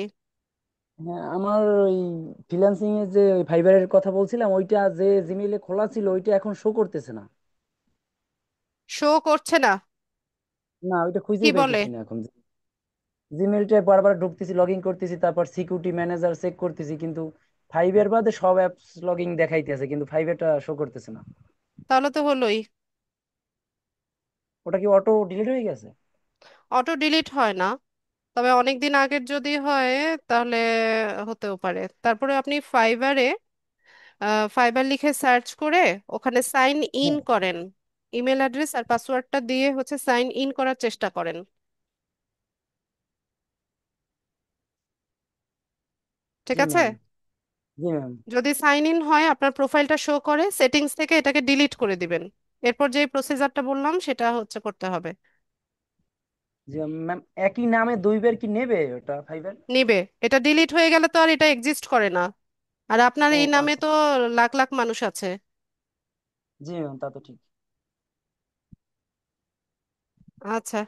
হ্যাঁ, আমার ওই ফ্রিল্যান্সিং এর যে ওই ফাইবারের কথা বলছিলাম, ওইটা যে জিমেইলে খোলা ছিল ওইটা এখন শো করতেছে না। শো করছে না? না, ওইটা কি খুঁজেই বলে? পাইতেছি না এখন। জিমেইলটা বারবার ঢুকতেছি, লগ ইন করতেছি, তারপর সিকিউরিটি ম্যানেজার চেক করতেছি, কিন্তু ফাইবার বাদে সব অ্যাপস লগ ইন দেখাইতেছে, কিন্তু ফাইবারটা শো করতেছে না। তাহলে তো হলোই। ওটা কি অটো ডিলিট হয়ে গেছে? অটো ডিলিট হয় না, তবে অনেক দিন আগের যদি হয় তাহলে হতেও পারে। তারপরে আপনি ফাইবারে ফাইবার লিখে সার্চ করে ওখানে সাইন ইন হ্যাঁ। করেন। ইমেল অ্যাড্রেস আর পাসওয়ার্ডটা দিয়ে হচ্ছে সাইন ইন করার চেষ্টা করেন। ঠিক জি আছে? ম্যাম। জি ম্যাম। যদি সাইন ইন হয়, আপনার প্রোফাইলটা শো করে, সেটিংস থেকে এটাকে ডিলিট করে দিবেন। এরপর যে প্রসিজারটা বললাম সেটা হচ্ছে করতে হবে। জি ম্যাম, একই নামে দুইবার কি নেবে ওটা ফাইবার? নিবে। এটা ডিলিট হয়ে গেলে তো আর এটা এক্সিস্ট করে না। আর আপনার ও এই নামে আচ্ছা। তো লাখ লাখ মানুষ আছে। জি ম্যাম, তা তো ঠিক। আচ্ছা,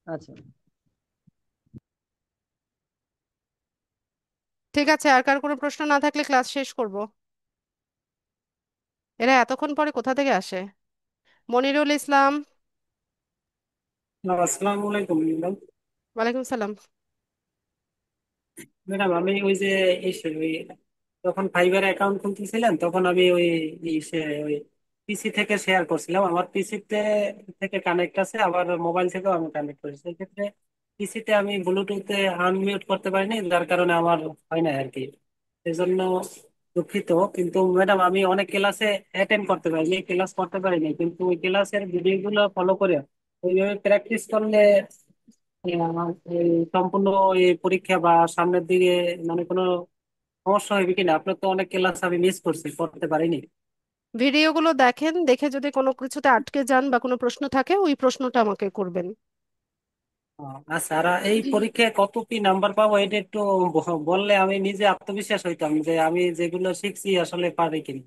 আচ্ছা। ঠিক আছে। আর কার কোনো প্রশ্ন না থাকলে ক্লাস শেষ করব। এরা এতক্ষণ পরে কোথা থেকে আসে? মনিরুল ইসলাম। আসসালামু আলাইকুম ম্যাডাম। ওয়ালাইকুম সালাম। ম্যাডাম আমি ওই যে ওই যখন ফাইবার অ্যাকাউন্ট খুলতেছিলেন তখন আমি ওই ওই পিসি থেকে শেয়ার করছিলাম, আমার পিসিতে থেকে কানেক্ট আছে, আবার মোবাইল থেকেও আমি কানেক্ট করেছি। সেক্ষেত্রে পিসিতে আমি ব্লুটুথে আনমিউট করতে পারিনি, যার কারণে আমার হয় না আর কি। এই জন্য দুঃখিত। কিন্তু ম্যাডাম আমি অনেক ক্লাসে অ্যাটেন্ড করতে পারিনি, ক্লাস করতে পারিনি, কিন্তু ওই ক্লাসের ভিডিওগুলো ফলো করে ওইভাবে প্র্যাকটিস করলে এই সম্পূর্ণ এই পরীক্ষা বা সামনের দিকে মানে কোনো সমস্যা হবে কিনা। আপনার তো অনেক ক্লাস আমি মিস করছি, করতে পারিনি। ভিডিওগুলো দেখেন, দেখে যদি কোনো কিছুতে আটকে যান বা কোনো প্রশ্ন থাকে ওই প্রশ্নটা আমাকে করবেন। আচ্ছা, আর এই পরীক্ষায় কত কি নাম্বার পাবো এটা একটু বললে আমি নিজে আত্মবিশ্বাস হইতাম যে আমি যেগুলো শিখছি আসলে পারি কিনা,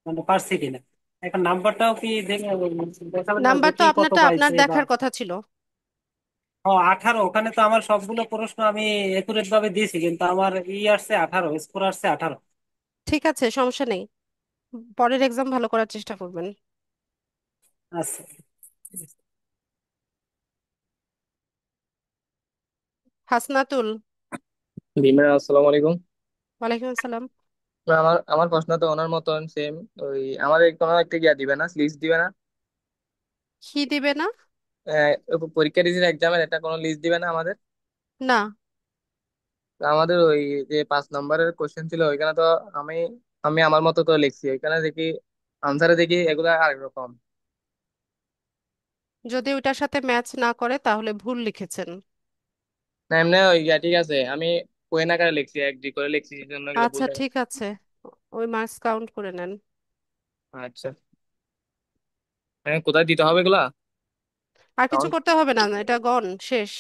মানে পারছি কিনা। এখন নাম্বারটাও কি দেখাবেন না যে নাম্বার তো কি কত আপনারটা আপনার পাইছে বা। দেখার কথা ছিল। ও 18, ওখানে তো আমার সবগুলো প্রশ্ন আমি একুরেট ভাবে দিয়েছি, কিন্তু আমার আসছে 18, স্কোর আসছে 18। ঠিক আছে, সমস্যা নেই। পরের এক্সাম ভালো করার চেষ্টা করবেন। আচ্ছা। হাসনাতুল। জি ম্যাম, আসসালামু আলাইকুম। ওয়ালাইকুম আসসালাম। ম্যাম, আমার আমার প্রশ্ন তো ওনার মতন সেম। ওই আমাদের কোনো একটা গিয়া দিবে না, লিস্ট দিবে না? কি দিবে না? পরীক্ষা দিয়েছিল এক্সামের, এটা কোনো লিস্ট দিবে না আমাদের? না। তো আমাদের ওই যে 5 নম্বরের কোশ্চেন ছিল ওইখানে তো আমি আমি আমার মতো করে লিখছি, ওইখানে দেখি আনসারে দেখি এগুলা আরেক রকম। যদি ওইটার সাথে ম্যাচ না করে তাহলে ভুল লিখেছেন। না এমনি ওই ঠিক আছে, আমি কোয়েন আকারে লিখছি, এক ডি করে লিখছি, এই জন্য এগুলো আচ্ছা, ভুল হয়। ঠিক আছে। ওই মার্কস কাউন্ট করে নেন। আচ্ছা, কোথায় দিতে হবে এগুলা? আর কিছু কাউন্ট। করতে হবে না, এটা গন শেষ।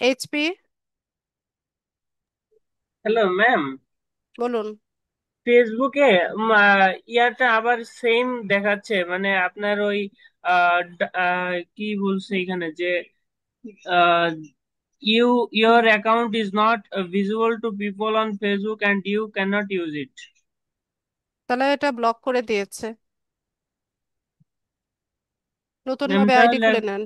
এইচপি। Hello ma'am. বলুন। ফেসবুকে ইয়াটা আবার সেম দেখাচ্ছে, মানে আপনার ওই কি বলছে এখানে যে your account is not visible to people on Facebook and you cannot use it. তাহলে এটা ব্লক করে দিয়েছে। নতুন ম্যাম ভাবে আইডি তাহলে খুলে নেন।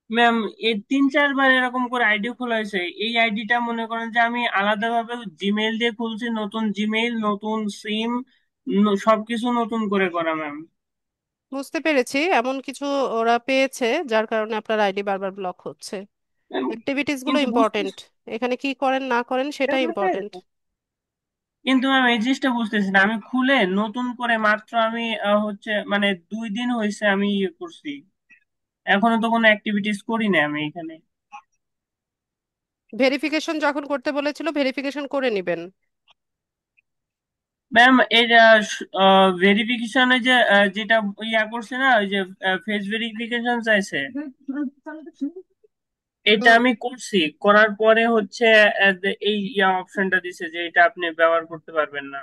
ম্যাম এই 3-4 বার এরকম করে আইডি খোলা হয়েছে। এই আইডিটা মনে করেন যে আমি আলাদাভাবে জিমেইল দিয়ে খুলছি, নতুন জিমেইল, নতুন সিম, সবকিছু নতুন করে করা ম্যাম। বুঝতে পেরেছি, এমন কিছু ওরা পেয়েছে যার কারণে আপনার আইডি বারবার ব্লক হচ্ছে। অ্যাক্টিভিটিস গুলো কিন্তু ইম্পর্টেন্ট, বুঝতেছি, এখানে কি করেন না করেন সেটা ইম্পর্টেন্ট। কিন্তু ম্যাম এই জিনিসটা বুঝতেছি না, আমি খুলে নতুন করে মাত্র আমি হচ্ছে মানে 2 দিন হয়েছে আমি ইয়ে করছি, এখনো তো কোনো অ্যাক্টিভিটিস করি না আমি এখানে। ভেরিফিকেশন যখন করতে বলেছিল ভেরিফিকেশন করে নিবেন। ম্যাম এই ভেরিফিকেশনে যে যেটা ইয়া করছে না, ওই যে ফেস ভেরিফিকেশন চাইছে, এটা হুম। আমি করছি, করার পরে হচ্ছে এই ইয়া অপশনটা দিছে যে এটা আপনি ব্যবহার করতে পারবেন না।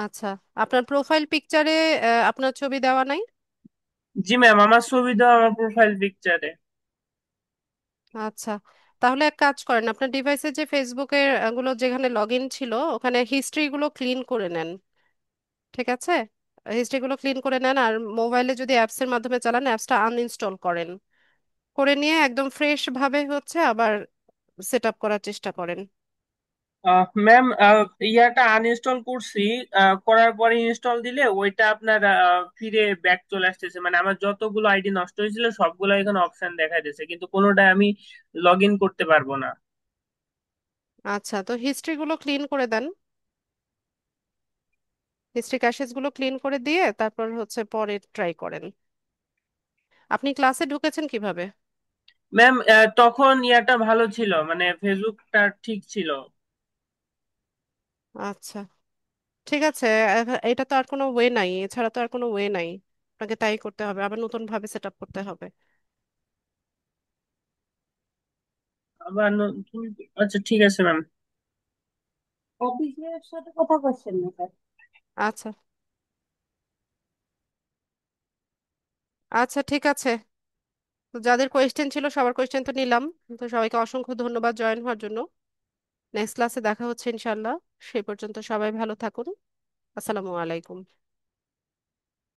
আচ্ছা, আপনার প্রোফাইল পিকচারে আপনার ছবি দেওয়া নাই? জি ম্যাম, আমার ছবি দাও আমার প্রোফাইল পিকচারে। আচ্ছা, তাহলে এক কাজ করেন, আপনার ডিভাইসে যে ফেসবুকের গুলো যেখানে লগ ইন ছিল ওখানে হিস্ট্রি গুলো ক্লিন করে নেন। ঠিক আছে, হিস্ট্রি গুলো ক্লিন করে নেন, আর মোবাইলে যদি অ্যাপস এর মাধ্যমে চালান অ্যাপসটা আনইনস্টল করেন, করে নিয়ে একদম ফ্রেশ ভাবে হচ্ছে আবার সেট আপ করার চেষ্টা করেন। ম্যাম ইয়াটা আনইনস্টল করছি, করার পরে ইনস্টল দিলে ওইটা আপনার ফিরে ব্যাক চলে আসতেছে, মানে আমার যতগুলো আইডি নষ্ট হয়েছিল সবগুলো এখানে অপশন দেখা দিয়েছে, কিন্তু কোনোটাই আমি লগ ইন করতে পারবো না। আচ্ছা, তো হিস্ট্রি গুলো ক্লিন করে দেন, হিস্ট্রি ক্যাশেস গুলো ক্লিন করে দিয়ে তারপর হচ্ছে পরে ট্রাই করেন। আপনি ক্লাসে ঢুকেছেন কিভাবে? ম্যাম তখন ইয়াটা ভালো ছিল, মানে ফেসবুকটা ঠিক ছিল। আচ্ছা, ঠিক আছে, এটা তো আর কোনো ওয়ে নাই, এছাড়া তো আর কোনো ওয়ে নাই, আপনাকে তাই করতে হবে, আবার নতুন ভাবে সেট আপ করতে হবে। আবার আচ্ছা ঠিক আছে ম্যাম। অফিসের সাথে কথা বলছেন না স্যার? আচ্ছা, আচ্ছা, ঠিক আছে, তো যাদের কোয়েশ্চেন ছিল সবার কোয়েশ্চেন তো নিলাম। তো সবাইকে অসংখ্য ধন্যবাদ জয়েন হওয়ার জন্য। নেক্সট ক্লাসে দেখা হচ্ছে ইনশাল্লাহ। সেই পর্যন্ত সবাই ভালো থাকুন। আসসালামু আলাইকুম।